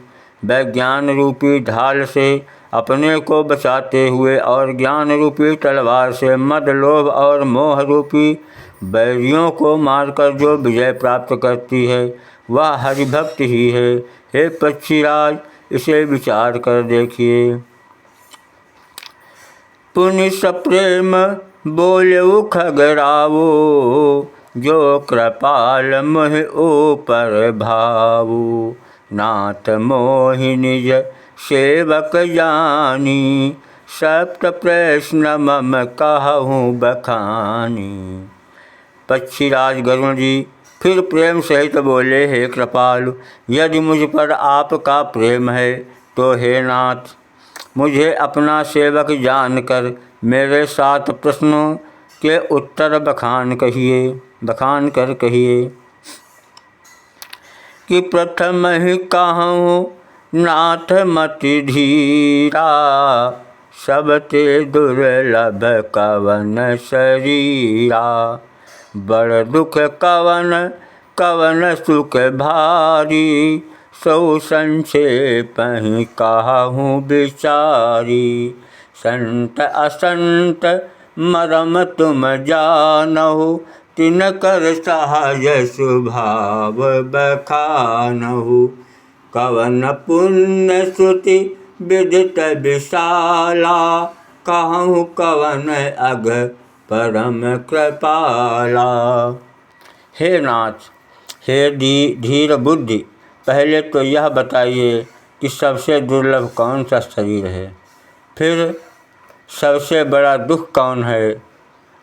वैज्ञान रूपी ढाल से अपने को बचाते हुए और ज्ञान रूपी तलवार से मद लोभ और मोह रूपी बैरियों को मारकर जो विजय प्राप्त करती है वह हरिभक्त ही है। हे पक्षीराज, इसे विचार कर देखिए। पुनि सप्रेम बोलेउ खगरावो जो कृपाल मोहि ऊपर भावो। नाथ मोहि निज सेवक जानी सप्त प्रश्न मम कहूँ बखानी। पक्षीराज गरुण जी फिर प्रेम सहित बोले, हे कृपालु, यदि मुझ पर आपका प्रेम है तो हे नाथ, मुझे अपना सेवक जानकर मेरे 7 प्रश्नों के उत्तर बखान कर कहिए। कि प्रथम ही कहूँ नाथ मति धीरा, सबते दुर्लभ कवन शरीरा। बड़ दुख कवन कवन सुख भारी, सौ संक्षेप ही कहूँ विचारी। संत असंत मरम तुम जानहु, तिनकर सहज स्वभाव बखानहु। कवन पुण्य श्रुति विदित विशाला, कहूँ कवन अघ परम कृपाला। हे नाथ, हे धीर बुद्धि, पहले तो यह बताइए कि सबसे दुर्लभ कौन सा शरीर है, फिर सबसे बड़ा दुख कौन है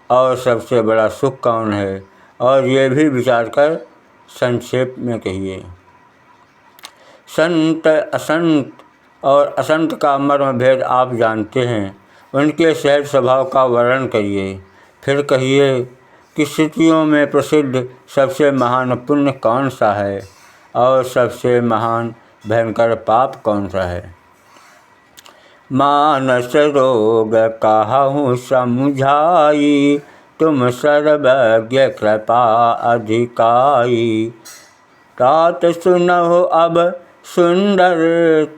और सबसे बड़ा सुख कौन है, और ये भी विचार कर संक्षेप में कहिए। संत असंत और असंत का मर्म भेद आप जानते हैं, उनके सहज स्वभाव का वर्णन करिए। फिर कहिए कि स्थितियों में प्रसिद्ध सबसे महान पुण्य कौन सा है और सबसे महान भयंकर पाप कौन सा है। मानस रोग कहूँ समझाई, तुम सर्वज्ञ कृपा अधिकाई। तात सुनहु अब सुंदर,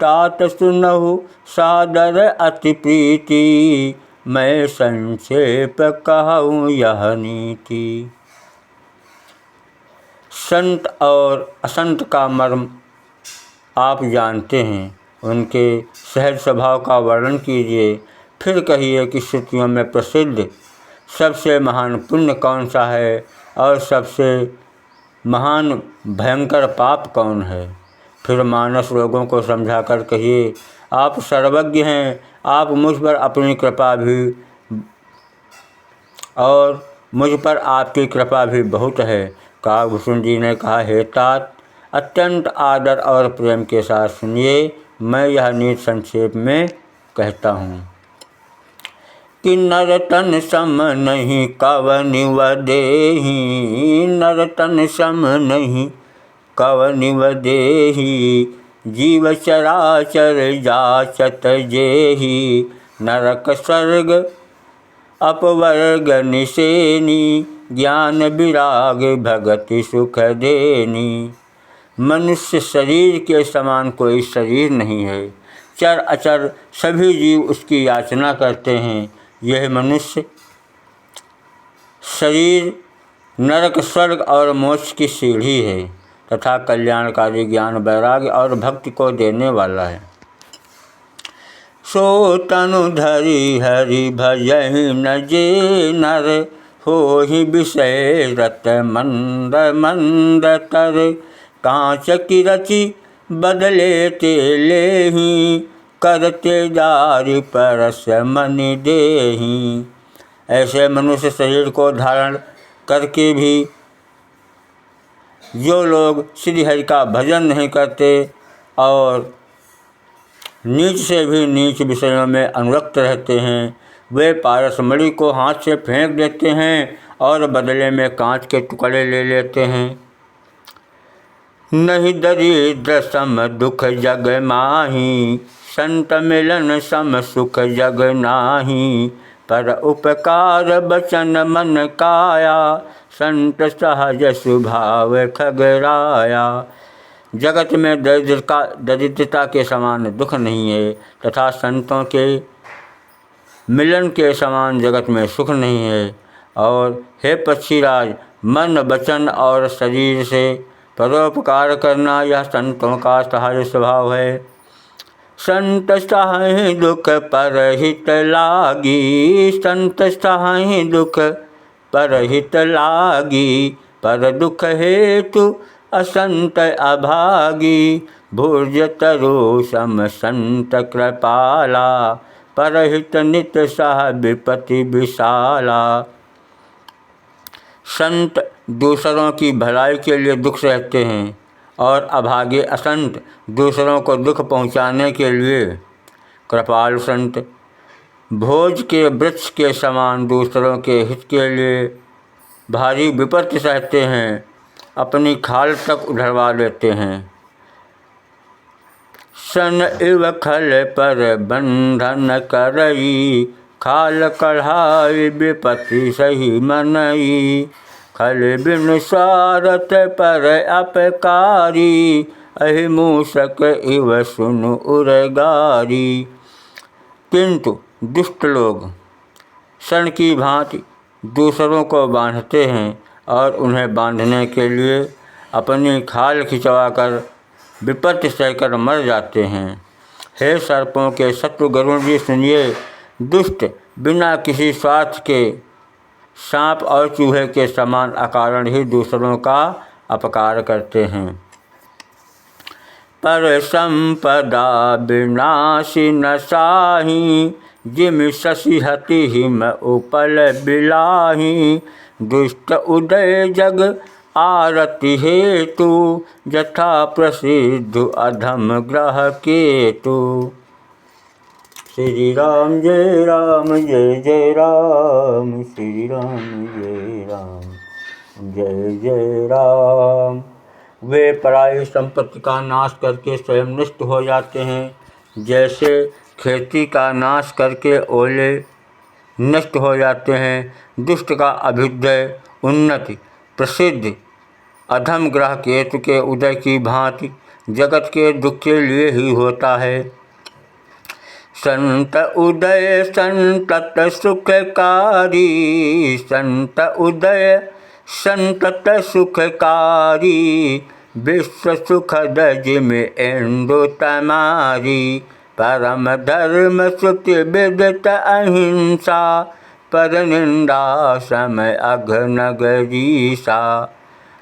तात सुनहु सादर अति प्रीति। मैं संक्षेप कहूँ यह नीति। संत और असंत का मर्म आप जानते हैं, उनके सहज स्वभाव का वर्णन कीजिए। फिर कहिए कि स्थितियों में प्रसिद्ध सबसे महान पुण्य कौन सा है और सबसे महान भयंकर पाप कौन है। फिर मानस रोगों को समझाकर कहिए, आप सर्वज्ञ हैं, आप मुझ पर अपनी कृपा भी और मुझ पर आपकी कृपा भी बहुत है। काकभूषण जी ने कहा, हे तात, अत्यंत आदर और प्रेम के साथ सुनिए, मैं यह नीति संक्षेप में कहता हूँ। कि नर तन सम नहीं कवनिव देहि, नर तन सम नहीं कवनिव देहि। जीव चराचर जाचत जेहि, नरक स्वर्ग अपवर्ग निसेनी। ज्ञान विराग भगति सुख देनी। मनुष्य शरीर के समान कोई शरीर नहीं है, चर अचर सभी जीव उसकी याचना करते हैं। यह मनुष्य शरीर नरक स्वर्ग और मोक्ष की सीढ़ी है तथा कल्याणकारी ज्ञान वैराग्य और भक्ति को देने वाला है। सो तनु धरि हरि भजहि न जे नर, होहि विषय रत मंद मंद तर। कांच की रचि बदले ते लेहि, करते दारि परस मनि देहि। ऐसे मनुष्य शरीर को धारण करके भी जो लोग श्री हरि का भजन नहीं करते और नीच से भी नीच विषयों में अनुरक्त रहते हैं, वे पारस मणि को हाथ से फेंक देते हैं और बदले में कांच के टुकड़े ले लेते हैं। नहीं दरिद्र सम दुख जग माही, संत मिलन सम सुख जग नाही। पर उपकार बचन मन काया, संत सहज स्वभाव खगराया। जगत में दरिद्रता के समान दुख नहीं है तथा संतों के मिलन के समान जगत में सुख नहीं है। और हे पक्षीराज, मन वचन और शरीर से परोपकार करना यह संतों का सहज स्वभाव है। संत सहाय दुख परहित लागी, संत सहाय दुख परहित लागी। पर दुख हेतु असंत अभागी, भुज तरु सम संत कृपाला। परहित नित सह विपत्ति विशाला। संत दूसरों की भलाई के लिए दुख सहते हैं और अभागे असंत दूसरों को दुख पहुँचाने के लिए। कृपालु संत भोज के वृक्ष के समान दूसरों के हित के लिए भारी विपत्ति सहते हैं, अपनी खाल तक उधरवा लेते हैं। सन इव खल पर बंधन करई, खाल कढ़ाई विपत्ति सही मनई। खल बिन स्वारथ पर अपकारी, अहि मूषक इव सुनु उरगारी। किंतु दुष्ट लोग सन की भांति दूसरों को बांधते हैं और उन्हें बांधने के लिए अपनी खाल खिंचवा कर विपत्ति सहकर मर जाते हैं। हे सर्पों के शत्रु गरुड़ जी सुनिए, दुष्ट बिना किसी स्वार्थ के सांप और चूहे के समान अकारण ही दूसरों का अपकार करते हैं। पर संपदा विनाशी न साही, जिम शशि हति हिम उपल बिलाही। दुष्ट उदय जग आरति हेतु, यथा प्रसिद्ध अधम ग्रह केतु। श्री राम जय राम जय जय राम, श्री राम जय राम जय जय राम। वे पराई संपत्ति का नाश करके स्वयं नष्ट हो जाते हैं, जैसे खेती का नाश करके ओले नष्ट हो जाते हैं। दुष्ट का अभ्युदय उन्नति प्रसिद्ध अधम ग्रह केतु के उदय की भांति जगत के दुख के लिए ही होता है। संत उदय संतत सुखकारी, संत उदय संतत सुखकारी। विश्व सुखद जिमि इंदु तमारी, परम धर्म श्रुति विदित अहिंसा। पर निंदा समय अघ नगरीसा।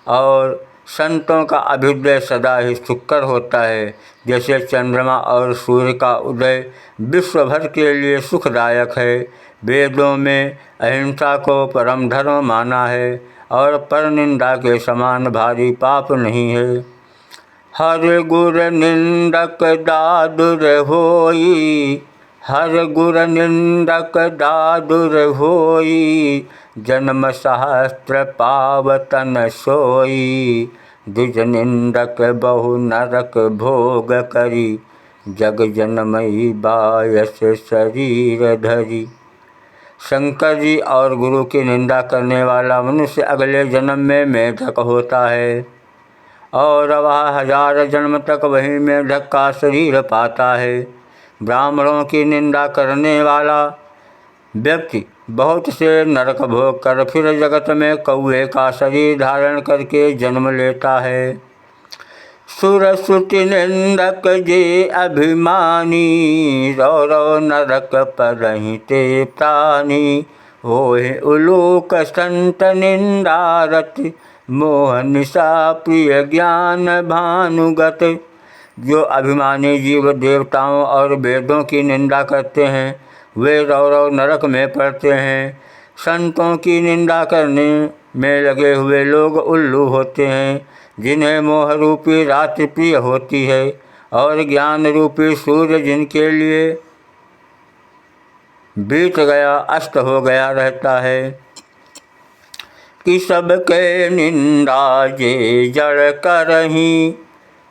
और संतों का अभ्युदय सदा ही सुखकर होता है, जैसे चंद्रमा और सूर्य का उदय विश्व भर के लिए सुखदायक है। वेदों में अहिंसा को परम धर्म माना है और परनिंदा के समान भारी पाप नहीं है। हर गुर निंदक दादुर होई, हर गुर निंदक दादुर होई। जन्म सहस्त्र पावतन सोई, द्विज निंदक बहु नरक भोग करी। जग जनमई बायस शरीर धरी। शंकर जी और गुरु की निंदा करने वाला मनुष्य अगले जन्म में मेढक होता है और वह 1000 जन्म तक वही मेढक का शरीर पाता है। ब्राह्मणों की निंदा करने वाला व्यक्ति बहुत से नरक भोग कर फिर जगत में कौवे का शरीर धारण करके जन्म लेता है। सुरसुति निंदक जे अभिमानी, रौ रौ नरक परहिते प्राणी। होए उलोक संत निंदारत, मोह निशा प्रिय ज्ञान भानुगत। जो अभिमानी जीव देवताओं और वेदों की निंदा करते हैं वे रौ नरक में पड़ते हैं। संतों की निंदा करने में लगे हुए लोग उल्लू होते हैं, जिन्हें मोह रूपी रात्रि प्रिय होती है और ज्ञान रूपी सूर्य जिनके लिए बीत गया अस्त हो गया रहता है। कि सबके निंदा जे जड़ करही,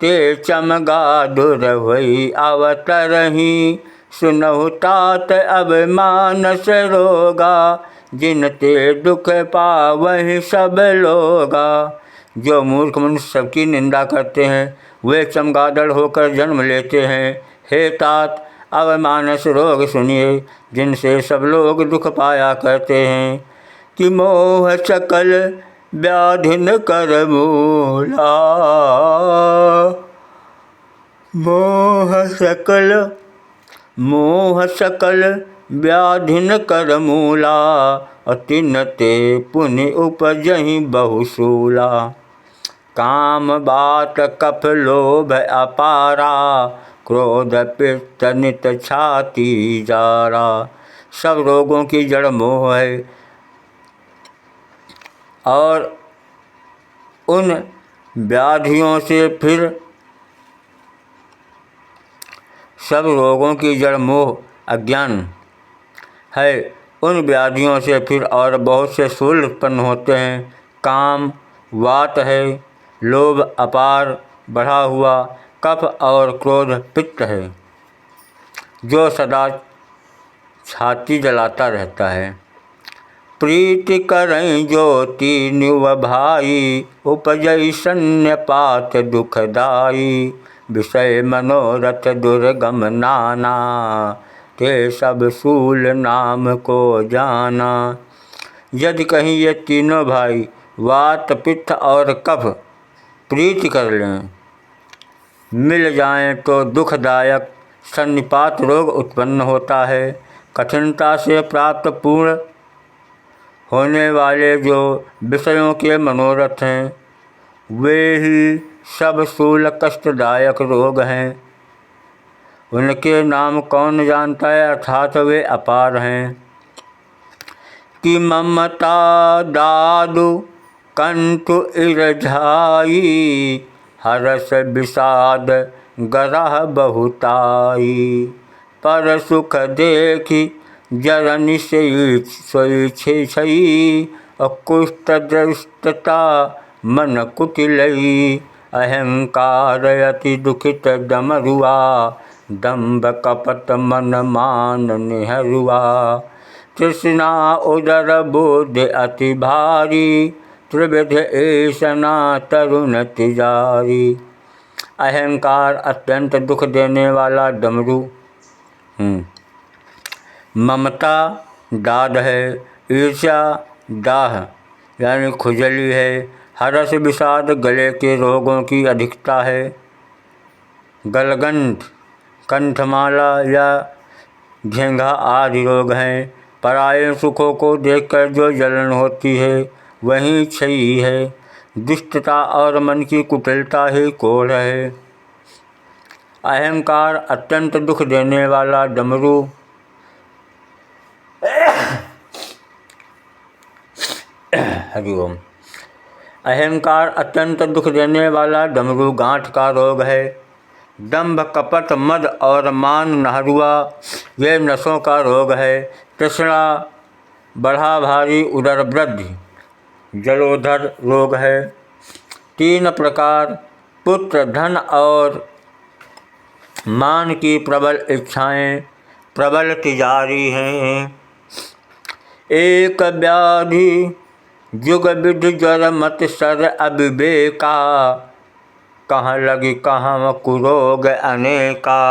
ते चमगा दुर हुई अवतरही। सुनहु तात अब मानस रोगा, जिन ते दुख पावहि सब लोगा। जो मूर्ख मनुष्य सबकी निंदा करते हैं वे चमगादड़ होकर जन्म लेते हैं। हे तात अब मानस रोग सुनिए, जिनसे सब लोग दुख पाया करते हैं। कि मोह सकल व्याधिन कर मूला, मोह सकल व्याधिन कर मूला। तिन ते पुनि उपजहि बहुशूला। काम बात कफ लोभ अपारा, क्रोध पित्त नित छाती जारा। सब रोगों की जड़ मोह है और उन व्याधियों से फिर सब रोगों की जड़ मोह अज्ञान है। उन व्याधियों से फिर और बहुत से शूल उत्पन्न होते हैं। काम वात है, लोभ अपार बढ़ा हुआ, कफ और क्रोध पित्त है जो सदा छाती जलाता रहता है। प्रीति करई ज्योति निव भाई, उपजई सन्यपात दुखदाई। विषय मनोरथ दुर्गम नाना, ते सब शूल नाम को जाना। यदि कहीं ये तीनों भाई वात पित्त और कफ प्रीति कर लें, मिल जाएं तो दुखदायक सन्निपात रोग उत्पन्न होता है। कठिनता से प्राप्त पूर्ण होने वाले जो विषयों के मनोरथ हैं, वे ही सब शूल कष्टदायक रोग हैं। उनके नाम कौन जानता है, अर्थात वे अपार हैं। कि ममता दादु कंतु इरझाई, हरस विषाद गरह बहुताई। पर सुख देखी जरनि सोई छई, कुष्ठ दृष्टता मन कुटिलई। अहंकार अति दुखित डमरुआ, दम्भ कपट मन मान निहरुआ। तृष्णा उदर बोध अति भारी, त्रिविध ऐसना तरुण तिजारी। अहंकार अत्यंत दुख देने वाला डमरू। ममता दाद है, ईर्ष्या दाह यानी खुजली है, हरस विषाद गले के रोगों की अधिकता है, गलगंठ कंठमाला या झेंघा आदि रोग हैं। पराये सुखों को देखकर जो जलन होती है वही क्षयी है। दुष्टता और मन की कुटिलता ही कोढ़ है। अहंकार अत्यंत दुख देने वाला डमरू। हरिओम। अहंकार अत्यंत दुख देने वाला डमरू गांठ का रोग है। दंभ कपट मद और मान नहरुआ ये नसों का रोग है। तृष्णा बढ़ा भारी उदर वृद्धि जलोधर रोग है। तीन प्रकार पुत्र धन और मान की प्रबल इच्छाएं प्रबल तिजारी हैं। एक व्याधि जुग विध जर मत सर अविवेका, कहाँ लगी कहाँ कुरोग अनेका।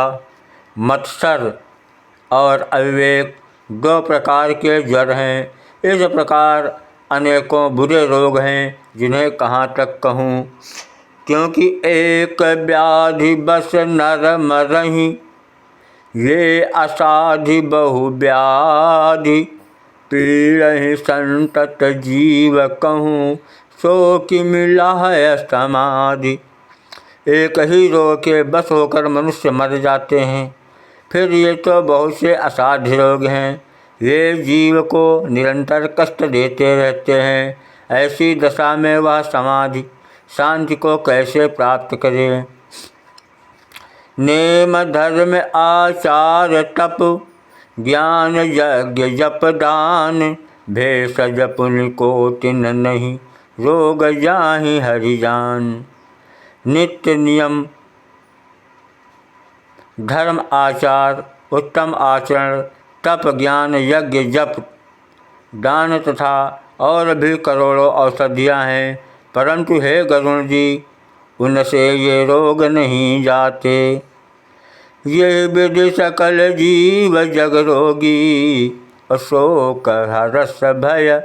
मत्सर और अविवेक दो प्रकार के जड़ हैं। इस प्रकार अनेकों बुरे रोग हैं जिन्हें कहाँ तक कहूँ। क्योंकि एक व्याधि बस नर मरहि, ये असाधि बहु व्याधि। पीड़हि संतत जीव कहूँ, सो कि मिला है समाधि। एक ही रोग के बस होकर मनुष्य मर जाते हैं। फिर ये तो बहुत से असाध्य रोग हैं। ये जीव को निरंतर कष्ट देते रहते हैं। ऐसी दशा में वह समाधि शांति को कैसे प्राप्त करे। नेम धर्म आचार तप, ज्ञान यज्ञ जप दान। भेषज पुण्य कोटिन नहीं, रोग जाहि हरि जान। नित्य नियम धर्म आचार उत्तम आचरण तप ज्ञान यज्ञ जप दान तथा और भी करोड़ों औषधियाँ हैं, परंतु हे गरुण जी, उनसे ये रोग नहीं जाते। ये विधि सकल जीव जग रोगी, अशोक हरस भय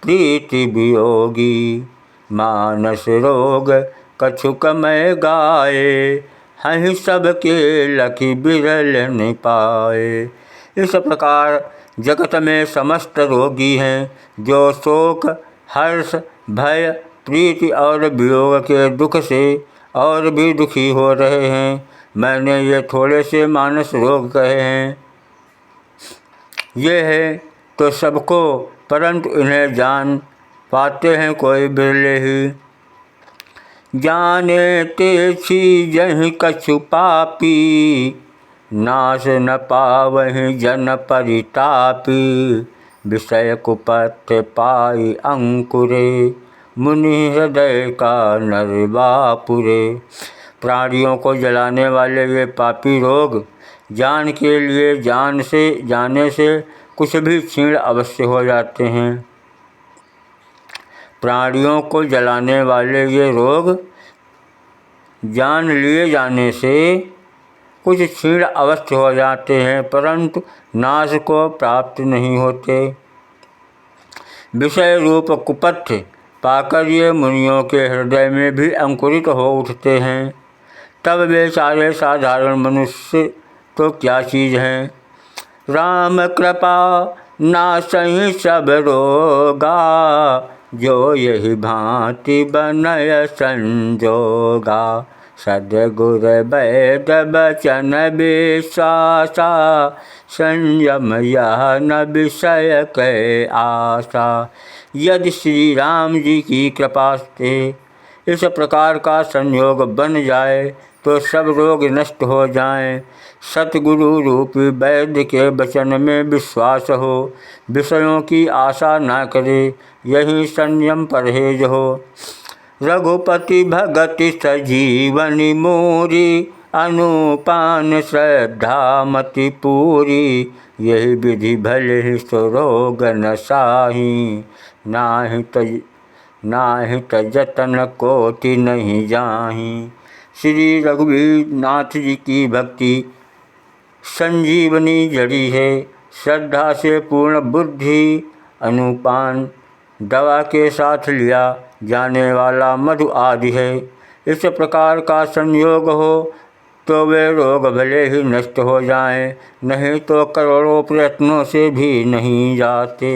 प्रीति वियोगी। मानस रोग कछुक मय गाए, हहीं सबके लखी बिरल न पाए। इस प्रकार जगत में समस्त रोगी हैं जो शोक हर्ष भय प्रीति और वियोग के दुख से और भी दुखी हो रहे हैं। मैंने ये थोड़े से मानस रोग कहे हैं। ये है तो सबको, परंतु इन्हें जान पाते हैं कोई बिरले ही। जाने ते जहीं कछु पापी, नाश न पावहीं जन परितापी। विषय कुपथ पाई अंकुरे, मुनि हृदय का नरवापुरे। प्राणियों को जलाने वाले ये पापी रोग जान के लिए जाने से कुछ भी क्षीण अवश्य हो जाते हैं। प्राणियों को जलाने वाले ये रोग जान लिए जाने से कुछ क्षीण अवश्य हो जाते हैं, परंतु नाश को प्राप्त नहीं होते। विषय रूप कुपथ पाकर ये मुनियों के हृदय में भी अंकुरित हो उठते हैं। तब वे सारे साधारण मनुष्य तो क्या चीज़ हैं। राम कृपा नासहि सब रोगा, जो यही भांति बनय संजोगा। सद्गुर वैद बचन विश्वासा, संयम यह न विषय कै आशा। यदि श्री राम जी की कृपा से इस प्रकार का संयोग बन जाए तो सब रोग नष्ट हो जाएं। सतगुरु रूपी वैद्य के वचन में विश्वास हो, विषयों की आशा न करे, यही संयम परहेज हो। रघुपति भगति सजीवनी मोरी, अनुपान श्रद्धा मति पूरी। यही विधि भले ही सुरोग न साही, नाहि जतन कोटि नहीं जाही। श्री रघुवीर नाथ जी की भक्ति संजीवनी जड़ी है। श्रद्धा से पूर्ण बुद्धि अनुपान दवा के साथ लिया जाने वाला मधु आदि है। इस प्रकार का संयोग हो तो वे रोग भले ही नष्ट हो जाएं, नहीं तो करोड़ों प्रयत्नों से भी नहीं जाते।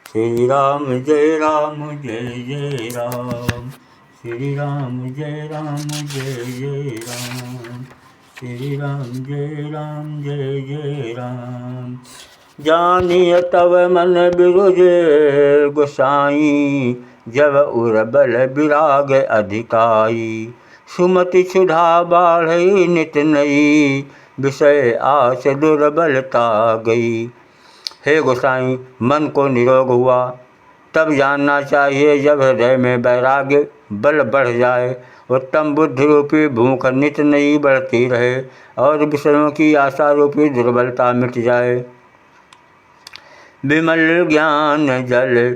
श्री राम जय राम जय जय राम, श्री राम जय जय राम, श्री राम जय जय राम। जानिय तव मन बिरुजे गोसाई, जब उर्बल विराग अधिकाई। सुमति क्षुधा बाढ़ई नित नई, विषय आस दुर्बलता गई। हे गोसाई, मन को निरोग हुआ तब जानना चाहिए जब हृदय में वैराग्य बल बढ़ जाए, उत्तम बुद्धि रूपी भूख नित नई बढ़ती रहे और विषयों की आशा रूपी दुर्बलता मिट जाए। विमल ज्ञान जल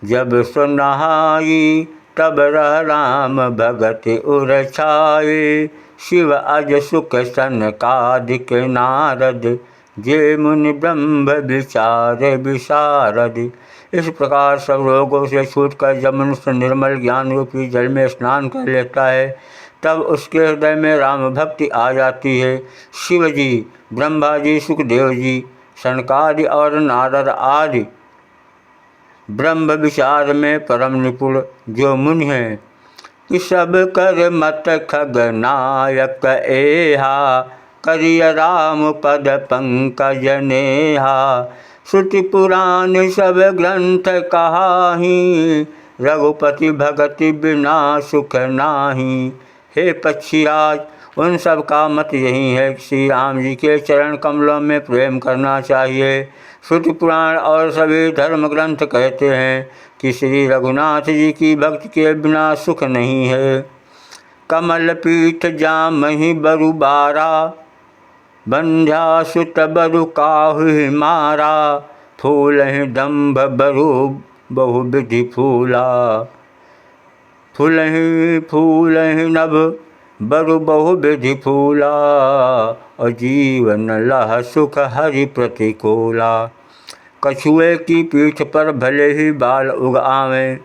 जब सुनहाई, तब रह राम भगत उर छाए। शिव अज सुख सनकादिक नारद, जे मुनि ब्रह्म विचार विशारद। इस प्रकार सब रोगों से छूटकर जब मनुष्य निर्मल ज्ञान रूपी जल में स्नान कर लेता है, तब उसके हृदय में राम भक्ति आ जाती है। शिव जी, ब्रह्मा जी, सुखदेव जी, सनकादि और नारद आदि ब्रह्म विचार में परम निपुण जो मुनि हैं, कि सब कर मत खगनायक एहा, करिय राम पद पंकज नेहा। श्रुति पुराण सब ग्रंथ कहाही, रघुपति भगति बिना सुख नाही। हे पक्षीराज, उन सब का मत यही है कि श्री राम जी के चरण कमलों में प्रेम करना चाहिए। श्रुति पुराण और सभी धर्म ग्रंथ कहते हैं कि श्री रघुनाथ जी की भक्ति के बिना सुख नहीं है। कमल पीठ जामहि बरु बारा, बंध्या सुत बरु काहु मारा। फूलहि दम्भ बरु बहुविधि फूला, फूलहि नभ बरु बहुविधि फूला। और जीवन लह सुख हरि प्रतिकूला। कछुए की पीठ पर भले ही बाल उग आवें,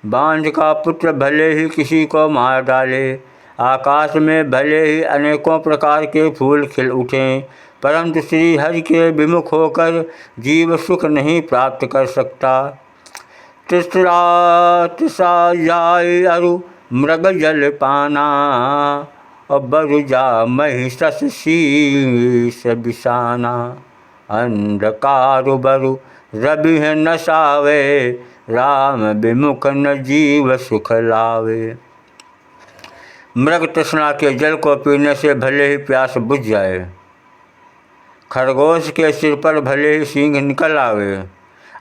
बांझ का पुत्र भले ही किसी को मार डाले, आकाश में भले ही अनेकों प्रकार के फूल खिल उठें, परंतु श्री हरि के विमुख होकर जीव सुख नहीं प्राप्त कर सकता। तृषा जाय अरु मृग जल पाना, और बरु जा महिषस शीस बिसाना। अंधकार बरु रवि है नसावे, राम विमुख न जीव सुख लावे। मृग तृष्णा के जल को पीने से भले ही प्यास बुझ जाए, खरगोश के सिर पर भले ही सींग निकल आवे,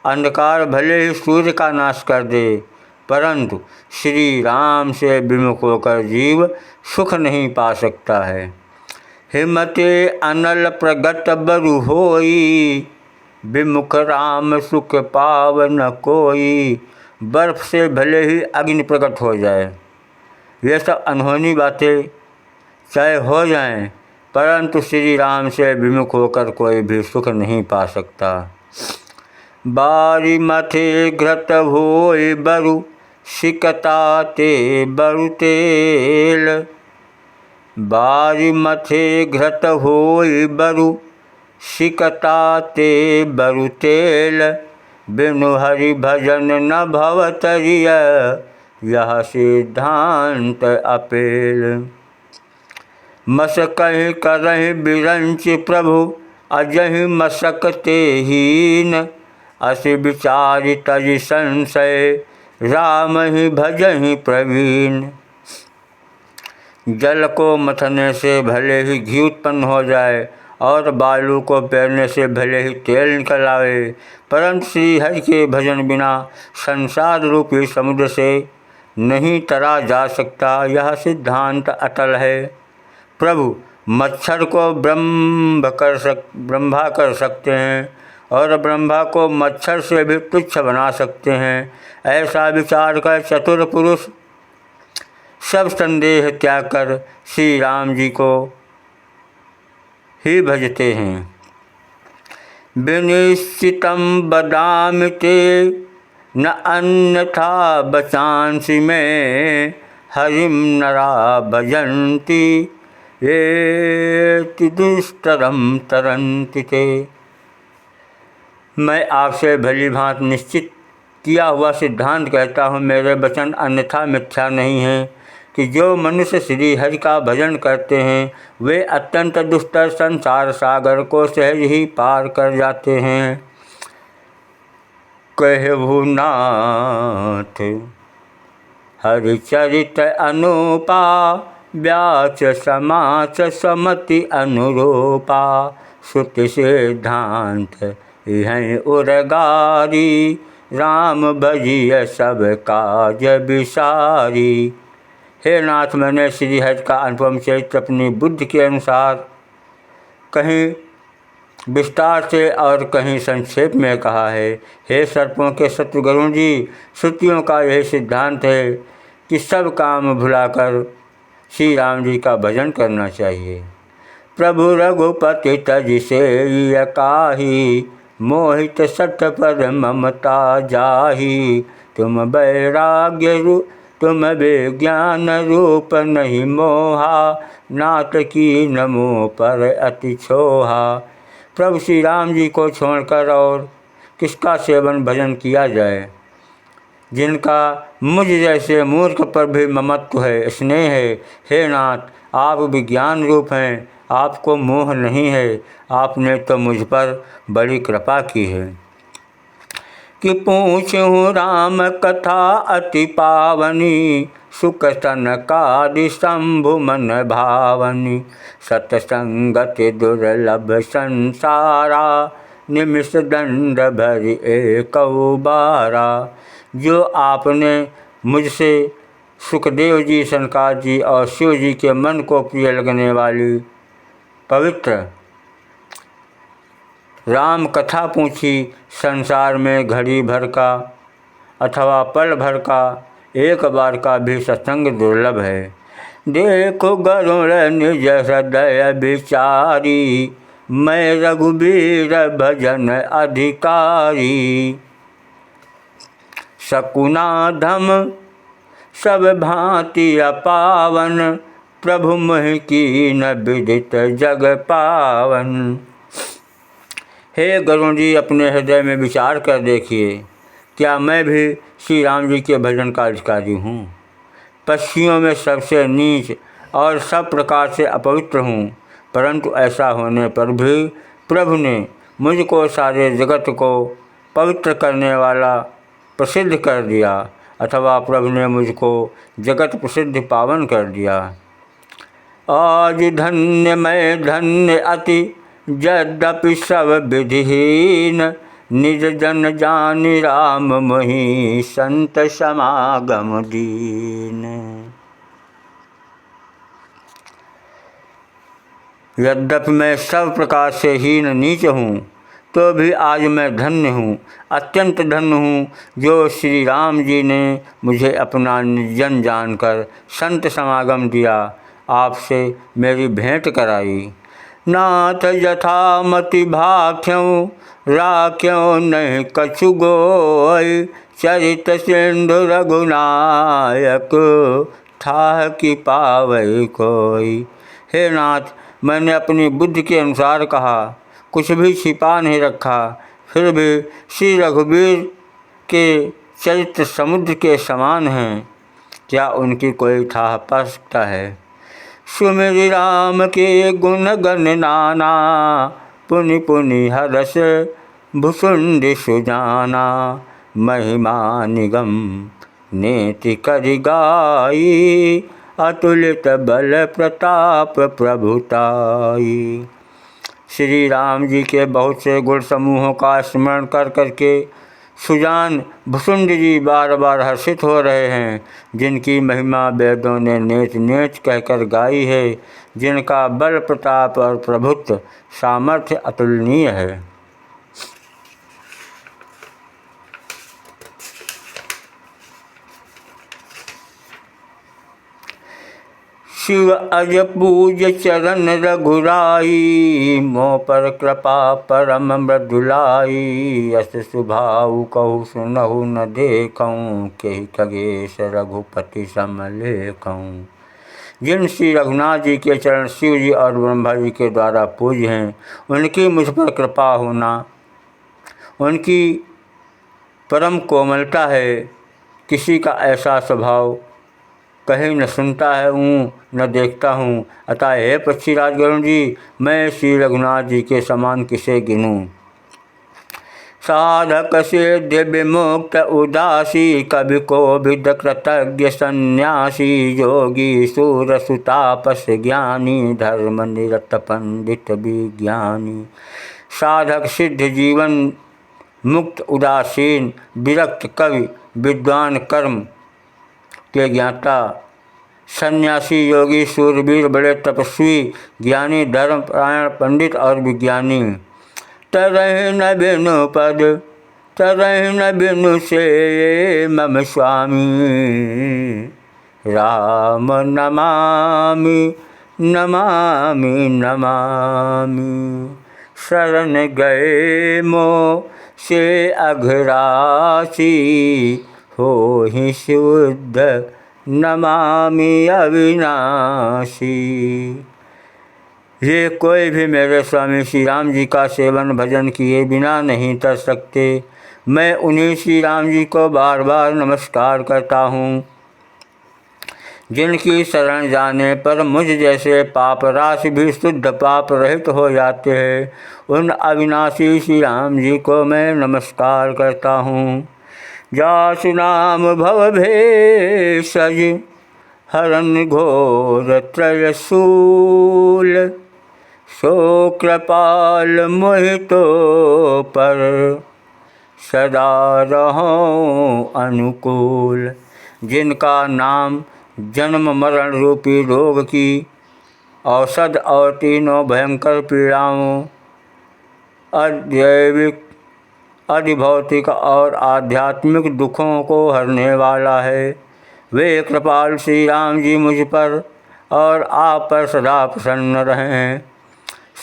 अंधकार भले ही सूर्य का नाश कर दे, परंतु श्री राम से विमुख होकर जीव सुख नहीं पा सकता है। हिमते अनल प्रगट बरु होई, विमुख राम सुख पाव न कोई। बर्फ से भले ही अग्नि प्रकट हो जाए, ये सब अनहोनी बातें चाहे हो जाएं, परंतु श्री राम से विमुख होकर कोई भी सुख नहीं पा सकता। बारी मथे घृत होए बरु, सिकता ते बरु तेल। बारी मथे घृत होए बरु, सिकता ते बरु तेल। बिनु हरि भजन न भवतरिय, यह सिद्धांत अपेल। मसकहि करहि बिरंच प्रभु, अजहि मसकते हीन। असि विचारि तजि संशय, राम ही भजहि प्रवीण। जल को मथने से भले ही घी उत्पन्न हो जाए और बालू को पेरने से भले ही तेल निकल आवे, परंतु श्री हरि के भजन बिना संसार रूपी समुद्र से नहीं तरा जा सकता। यह सिद्धांत अटल है। प्रभु मच्छर को ब्रह्मा कर सकते हैं और ब्रह्मा को मच्छर से भी तुच्छ बना सकते हैं। ऐसा विचार कर चतुर पुरुष सब संदेह त्याग कर श्री राम जी को ही भजते हैं। विनिश्चितम बदामि ते, न अन्यथा बचांसि में। हरिम नरा भजन्ति, ये दुष्टरम तरन्ति ते। मैं आपसे भली भांति निश्चित किया हुआ सिद्धांत कहता हूँ, मेरे वचन अन्यथा मिथ्या नहीं हैं, कि जो मनुष्य श्री हरि का भजन करते हैं वे अत्यंत दुष्टर संसार सागर को सहज ही पार कर जाते हैं। कहु नाथ हरिचरित अनुपा, व्याच समाच समति अनुरूपा। श्रुति सिद्धांत हैं उरगारी, राम भजिय सब काज विसारी। हे नाथ, मैंने श्री हरि का अनुपम चरित्र अपनी बुद्धि के अनुसार कहीं विस्तार से और कहीं संक्षेप में कहा है। हे सर्पों के शत्रु गरुण जी, श्रुतियों का यही सिद्धांत है कि सब काम भुलाकर श्री राम जी का भजन करना चाहिए। प्रभु रघुपति तज से काही, मोहित सठ पर ममता जाही। तुम वैराग्य रूप तुम विज्ञान रूप नहीं मोहा, नाथ की नमो पर अति छोहा। प्रभु श्री राम जी को छोड़कर और किसका सेवन भजन किया जाए, जिनका मुझ जैसे मूर्ख पर भी ममत्व है, स्नेह है। हे नाथ, आप विज्ञान रूप हैं, आपको मोह नहीं है। आपने तो मुझ पर बड़ी कृपा की है कि पूछूँ राम कथा अति पावनी। सुख सनकादि शंभु मन भावनी। सतसंगति दुर्लभ संसारा, निमिष दंड भरि एकौ बारा। जो आपने मुझसे सुखदेव जी, सनकाद जी और शिव जी के मन को प्रिय लगने वाली पवित्र राम कथा पूछी, संसार में घड़ी भर का अथवा पल भर का एक बार का भी सत्संग दुर्लभ है। देखो गरुड़ निज हृदय विचारी, मैं रघुबीर भजन अधिकारी। शकुनाधम सब भांति अपावन, प्रभु मोहि कीन विदित जग पावन। हे गरुण जी, अपने हृदय में विचार कर देखिए, क्या मैं भी श्री राम जी के भजन का अधिकारी हूँ? पक्षियों में सबसे नीच और सब प्रकार से अपवित्र हूँ, परंतु ऐसा होने पर भी प्रभु ने मुझको सारे जगत को पवित्र करने वाला प्रसिद्ध कर दिया, अथवा प्रभु ने मुझको जगत प्रसिद्ध पावन कर दिया। आज धन्य मैं धन्य अति, यद्यपि सब विधिहीन, निज जन जानि राम मोहि, संत समागम दीन। यद्यपि मैं सब प्रकार से हीन नीच हूँ, तो भी आज मैं धन्य हूँ, अत्यंत धन्य हूँ, जो श्री राम जी ने मुझे अपना जन जानकर संत समागम दिया, आपसे मेरी भेंट कराई। नाथ यथामति भाख्यों, राख्यों नहीं कछु गोय, चरित सिंधु रघुनायक, ठाह की पावै कोई। हे नाथ, मैंने अपनी बुद्धि के अनुसार कहा, कुछ भी छिपा नहीं रखा, फिर भी श्री रघुवीर के चरित्र समुद्र के समान हैं, क्या उनकी कोई ठाह पा सकता है। सुमिरि राम के गुण गण नाना, पुनि पुनि हरस भुसुंडि सुजाना, महिमा निगम नेति करि गाई, अतुलित बल प्रताप प्रभुताई। श्री राम जी के बहुत से गुण समूहों का स्मरण कर करके सुजान भुसुंड जी बार बार हर्षित हो रहे हैं, जिनकी महिमा वेदों ने नेच नेच कहकर गाई है, जिनका बल प्रताप और प्रभुत्व सामर्थ्य अतुलनीय है। शिव अज पूज चरण रघुराई, मोह पर कृपा परम मृदुलाई, यस सुभाऊ कहु सुनहु न देखऊँ, केहि खगेश रघुपति सम लेखऊँ। जिन श्री रघुनाथ जी के चरण शिव जी और ब्रह्मा जी के द्वारा पूज्य हैं, उनकी मुझ पर कृपा होना, उनकी परम कोमलता है। किसी का ऐसा स्वभाव कहीं न सुनता है हूँ न देखता हूँ, अतः हे पक्षीराज गरुण जी, मैं श्री रघुनाथ जी के समान किसे गिनूँ। साधक सिद्ध विमुक्त उदासी, कवि कोविद कृतज्ञ सन्यासी, योगी सूर सुतापस ज्ञानी, धर्म निरत पंडित विज्ञानी। साधक सिद्ध जीवन मुक्त उदासीन विरक्त कवि विद्वान कर्म के ज्ञाता, सन्यासी योगी सूरवीर बड़े तपस्वी ज्ञानी धर्मपरायण पंडित और विज्ञानी। तरह न बिनु पद तरह न बिनु से मम स्वामी, राम नमामि नमामि नमामि। शरण गए मो से अघरासी, हो ही शुद्ध नमामि अविनाशी। ये कोई भी मेरे स्वामी श्री राम जी का सेवन भजन किए बिना नहीं तर सकते। मैं उन्हीं श्री राम जी को बार बार नमस्कार करता हूँ, जिनकी शरण जाने पर मुझ जैसे पाप राशि भी शुद्ध पाप रहित हो जाते हैं। उन अविनाशी श्री राम जी को मैं नमस्कार करता हूँ। जासु नाम भव भेषज, हरन घोर त्रयशूल, सो कृपाल मोहितो पर, सदा रहो अनुकूल। जिनका नाम जन्म मरण रूपी रोग की औषध और तीनों भयंकर पीड़ाओं, अदैविक अधिभौतिक और आध्यात्मिक दुखों को हरने वाला है, वे कृपाल श्री राम जी मुझ पर और आप पर सदा प्रसन्न रहें।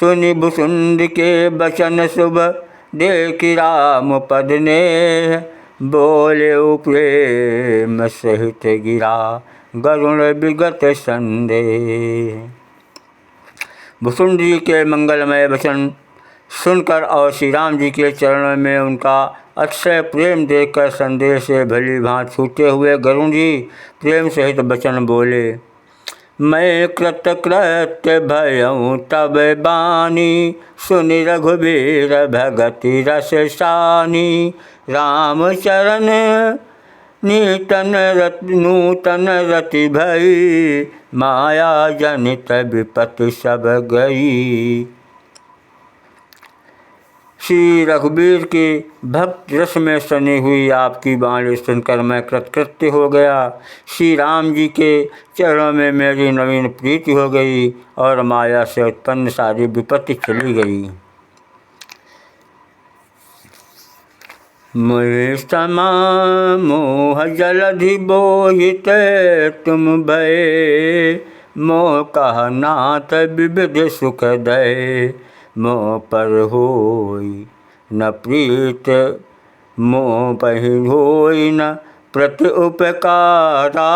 सुनि भुसुंड के बचन शुभ, देखि राम पद ने, बोले प्रेम सहित गिरा, गरुण विगत संदेह। भुसुंड जी के मंगलमय वचन सुनकर और श्री राम जी के चरणों में उनका अक्षय प्रेम देखकर संदेह से भली भांति छूटे हुए गरुण जी प्रेम सहित वचन बोले। मैं कृतकृत्य भयऊँ तब बानी, सुनि रघुबीर भगति रस सानी। राम चरण नूतन रति भई, माया जनित विपत्ति सब गई। श्री रघुबीर के भक्त रस में सनी हुई आपकी वाणी सुनकर मैं कृतकृत्य हो गया। श्री राम जी के चरणों में मेरी नवीन प्रीति हो गई और माया से उत्पन्न सारी विपत्ति चली गई। मोहि समा मोह जलधि बोहित तुम भय, मोह कह नाथ विविध सुख दय। मोह पर होई न प्रीत मोह पहि होई न प्रति उपकारा।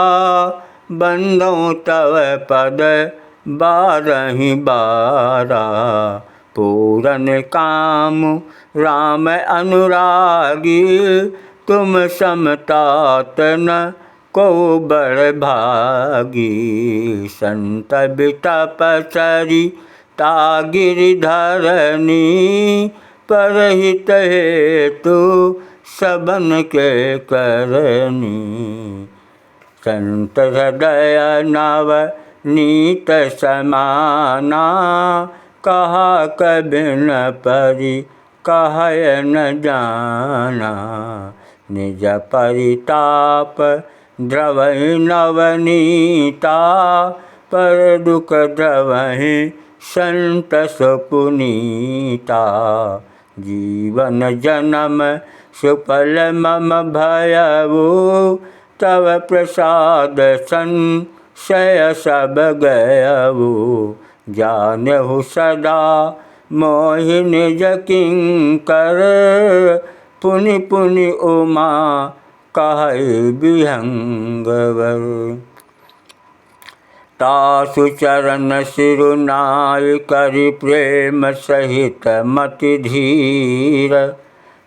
बंदों तव पद बारहि बारा, पूरन काम राम अनुरागी। तुम समतात न को बड़ भागी, संत बिटपसरी ता गिरिधरनी। परहित हेतु सबन के करनी, संत हृदय नव नीत समाना। कहा कबिन परि कहय न जाना, निज परिताप द्रवहि नवनीता। पर दुख द्रवहि संत सुपुनीता, जीवन जन्म सुफल मम भयऊ। तव प्रसाद संशय सब गयऊ, जानहु सदा मोहि निज किंकर। पुनि पुनि उमा कहै विहंगवर, तासु चरण सिरुनाय करि प्रेम सहित मति धीर।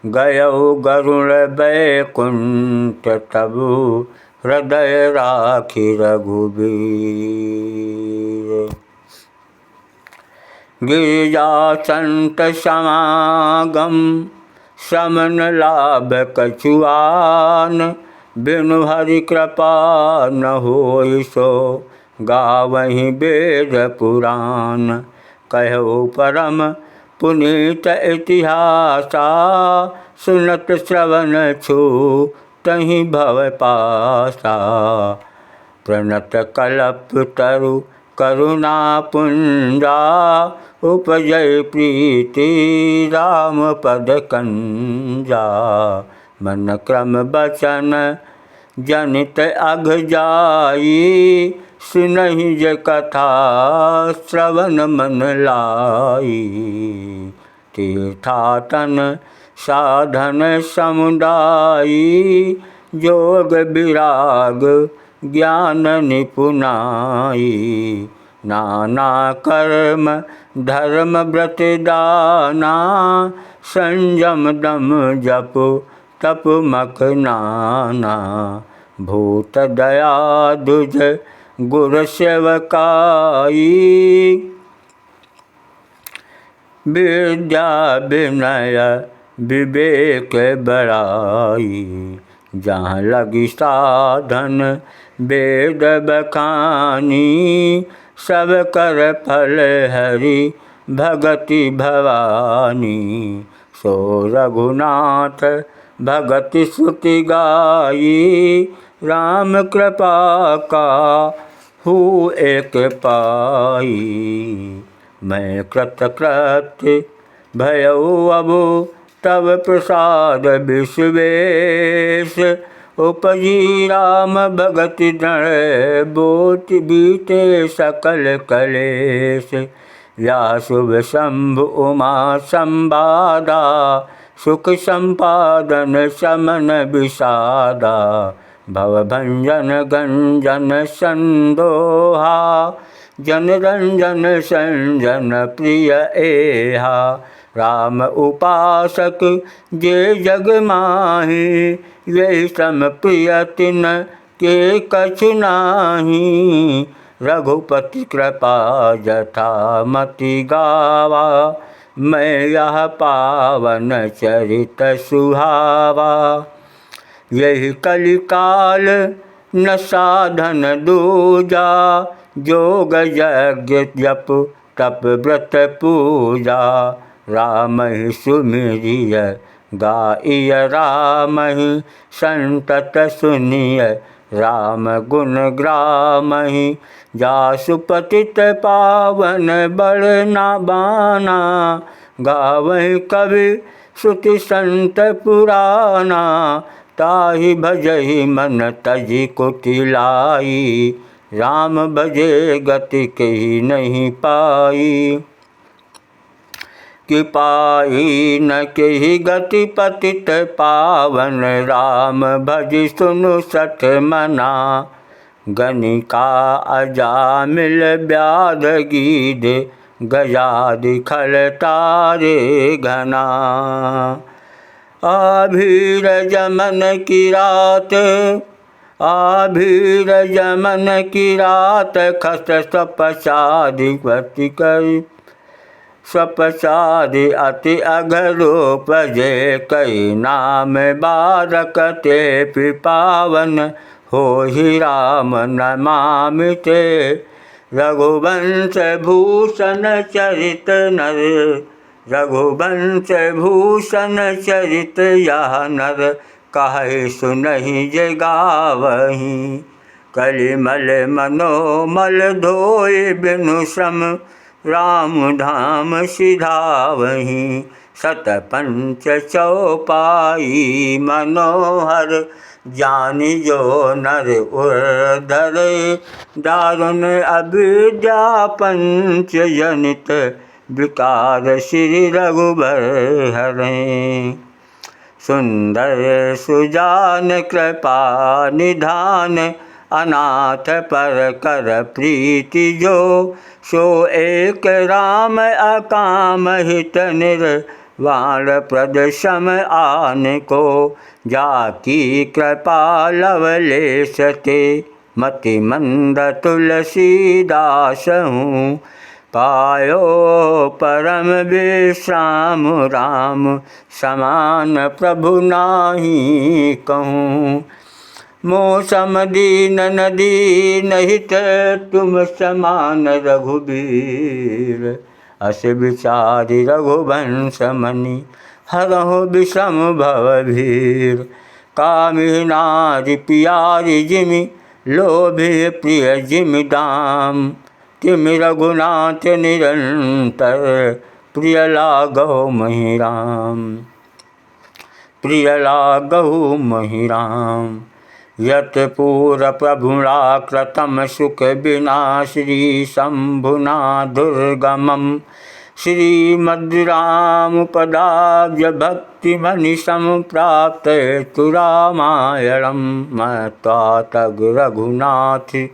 गयौ गरुड़ बैकुंठ तबु हृदय राखि रघुबीर। गिरिजा संत समागम समन लाभ कछुआन। बिनु हरि कृपा न होई सो, गावहि वेद पुराण। कहो परम पुनीत इतिहासा, सुनत श्रवण छु तहि भव पासा। प्रणत कलप तरु करुणा पुंजा, उपजय प्रीति राम पद कंजा। मन क्रम बचन जनित अघ जाई, सुनहि जे कथा श्रवण मन लाई। तीर्थाटन साधन समुदायी, जोग विराग ज्ञान निपुनाई। नाना कर्म धर्म व्रत दाना, संयम दम जप तप मख नाना। भूत दया दुज गुर सेवकाई, विद्या विनय विवेक बड़ाई। जहाँ लगी साधन वेद बखानी, सब कर फल हरि भगति भवानी। सो रघुनाथ भगति श्रुति गाई, राम कृपा का हूँ एक पाई। मैं कृतकृत्य भयऊ अबु तब प्रसाद विश्वेश। उपजी राम भगति दृढ़ बोति बीते सकल कलेश। या शुभ शंभु उमा संवादा, सुख संपादन शमन विषादा। भवभंजन गंजन संदोहा, जन रंजन संजन प्रिय एहा। राम उपासक जे जग माही, यही सम प्रिय तिन के कछु नाही। रघुपति कृपा जथा मति गावा, मैं यह पावन चरित सुहावा। यही कलिकाल न साधन दूजा, जोग यज्ञ जप तप व्रत पूजा। राम ही सुमिरिय गाइय राम ही, संतत सुनिय राम गुण ग्रामहि। जासु पतित पावन बड़ ना बाना, गावहि कवि श्रुति संत पुराना। ताहि भजहि मन तजि कुटिलाई, राम भजे गति कही नहीं पाई। कि पाई न केहि गति पतित पावन, राम भज सुनु सठ मना। गणिका अजामिल व्याध गीध, गजादि खल तारे घना। आभीर जमन की रात, आभीर जमन की रात, खस सपसादि गति कर। स्वपसादि अति अघरूपजे, कई नाम बारक ते पावन। होहि राम नमामि ते, रघुवंश भूषण चरित नर। रघुवंश भूषण चरित यह नर, कहै सुनहि जे गावहीं। कलिमल मनोमल धोय बिनु श्रम, राम धाम सिधावहीं। शतपंच चौपाई मनोहर, जानि जो नर उर धरे। दारुण अविद्या पंच जनित, विकार श्री रघुबर हरें। सुंदर सुजान कृपा निधान, अनाथ पर कर प्रीति जो। सो एक राम अकाम हित निर्वाण, प्रद सम आन को। जाकी कृपा लवलेश ते, मति मंद तुलसीदास हूँ। पायो परम विश्राम राम, समान प्रभु नाहीं कहूँ। मौसम दीन दीन हित, तुम समान रघुबीर। अस विचारि रघुवंश मनि, हरहु विषम भवभीर। कामिहि नारि पियारि जिमि, लोभी प्रिय जिमि दाम। तिमि रघुनाथ निरंतर, प्रिय लागहु महि राम। प्रिय लागहु महि राम। यत पूर प्रभुणा कृतं सुख बिना, श्री शंभुना दुर्गमम्। श्रीमद् राम पदाब्ज भक्ति मनिशं, प्राप्त तु रामायणं मत्वा तग रघुनाथ।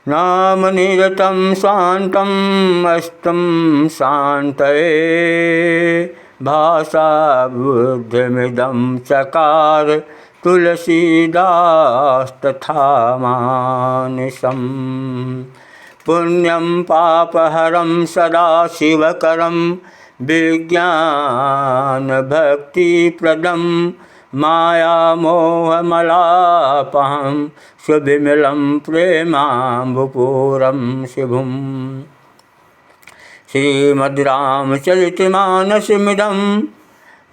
नाम निरतं शान्तं अष्टं शान्तये, भाषा बुद्धिमिदं चकार। तुलसीदास तथा मानसम्। पुण्यं पापहरं सदा शिवकरं, विज्ञान भक्तिप्रदं। माया मोहमलापहं, सुविमलं प्रेमाम्बुपूरं शिवम्। श्रीमद् रामचरितमानसमिदं,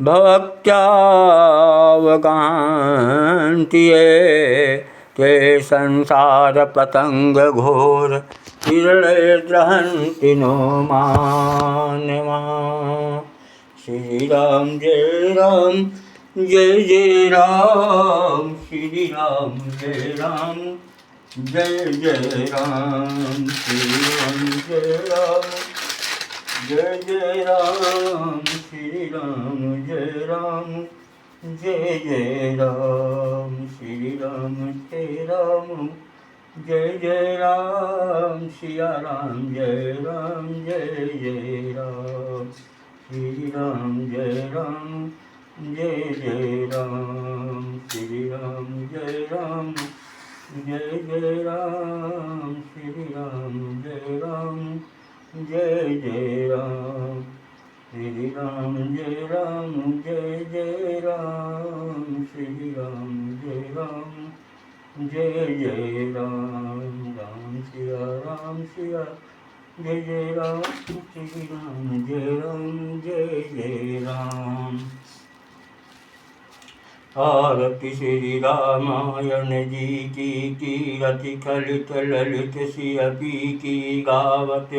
भक्त्यावगाहन्ति ये। ते संसार पतंग घोर, हिरणे द्रहन्ति नो मानवान्। श्री राम जय राम, जय जय राम। श्री राम जय राम, जय जय राम। श्री राम जय राम, जय जय राम। श्री राम जय राम, जय जय राम। श्री राम जय राम, जय जय राम। सिया राम जय राम, जय जय राम। श्री राम जय राम, जय जय राम। श्री राम जय राम, जय जय राम श्री राम जय राम जय जय राम श्री राम जय राम जय जय राम श्री राम जय राम जय जय राम राम सिया जय जय राम श्री राम जय राम जय जय राम। आरती श्री रामायण जी की कीरति कलित ललित सियपी की गावत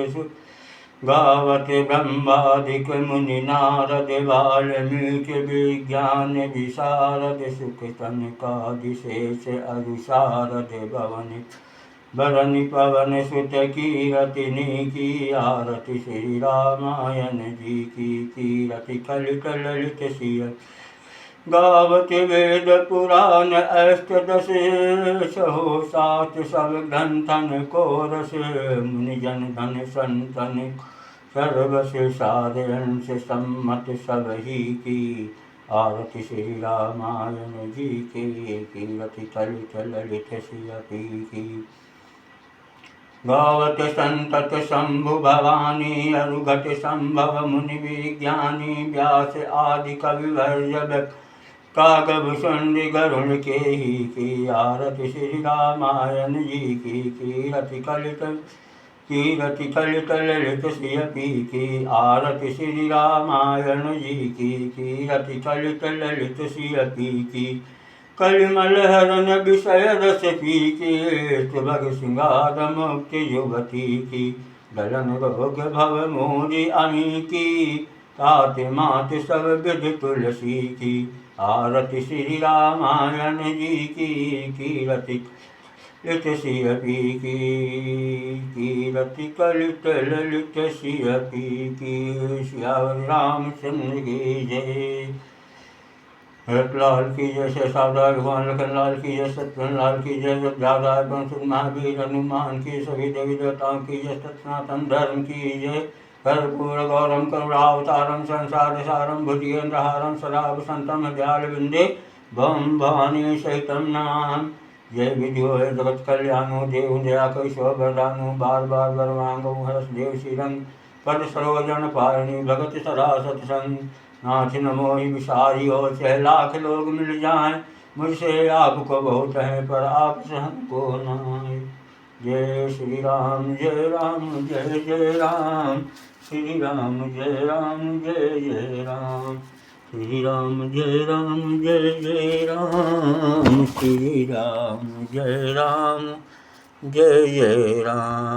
ब्रह्मादिक मुनि नारद वाल्मीकि विज्ञान विशारद सुख तनकादिशेष अरुशारद भवनि पवन सुत कीरतिनि की आरती श्री रामायण जी की कीरति कलित ललित सिय गावत वेद पुराण अष्टदश सहो सात सब ग्रंथन को रस मुनि जन धन संतन सर्वस साधंस सम्मत सब ही की आरती श्री रामायण जी की कीरति कलित ललित सियपी की गावत संतत शंभु भवानी अरुघट संभव मुनि विज्ञानी व्यास आदि कविवर्य कागभूषण गरुण के ही की आरती श्री रामायण जी की कीरति कलित ललित सियपी की आरती श्री रामायण जी की कीरति कलित ललित सियपी की कलिमल हरण विषय रस पी के सुभग सिंगार मुक्ति युवती की गलन रोग भव मोरी अमी की तात मात सब विधि तुलसी की आरती श्री रामायण जी की कीरति ललित सियपी की कीरति कलित ललित सियपी की श्याम रामचंद्र की जय। लाल की जय शेषावतार भगवान लखनलाल की जय सत्यनारायण की जय जगदाधार पंचुर महावीर हनुमान की सभी देवी देवताओं की जय सनातन धर्म की जय। कर्पूर गौरम करुणावतारम संसार सारम भुजगेन्द्रहारम सदा वसंतम दयाल बिंदे भम भवानी सहितम नाम जय विजयो जगत कल्याणो देव दया कैशव वरदानो बार बार वरवांगो हर्ष देव श्रीरंग पद सरोजन पायणी भगत सदा सत्संग नाथ नमो ही विसारी हो 6 लाख लोग मिल जाएं मुझसे आपको बहुत है पर आपसे हमको नाए। जय श्री राम जय राम जय जय राम श्री राम जय राम जय जय राम श्री राम जय राम जय जय राम श्री राम जय जय राम।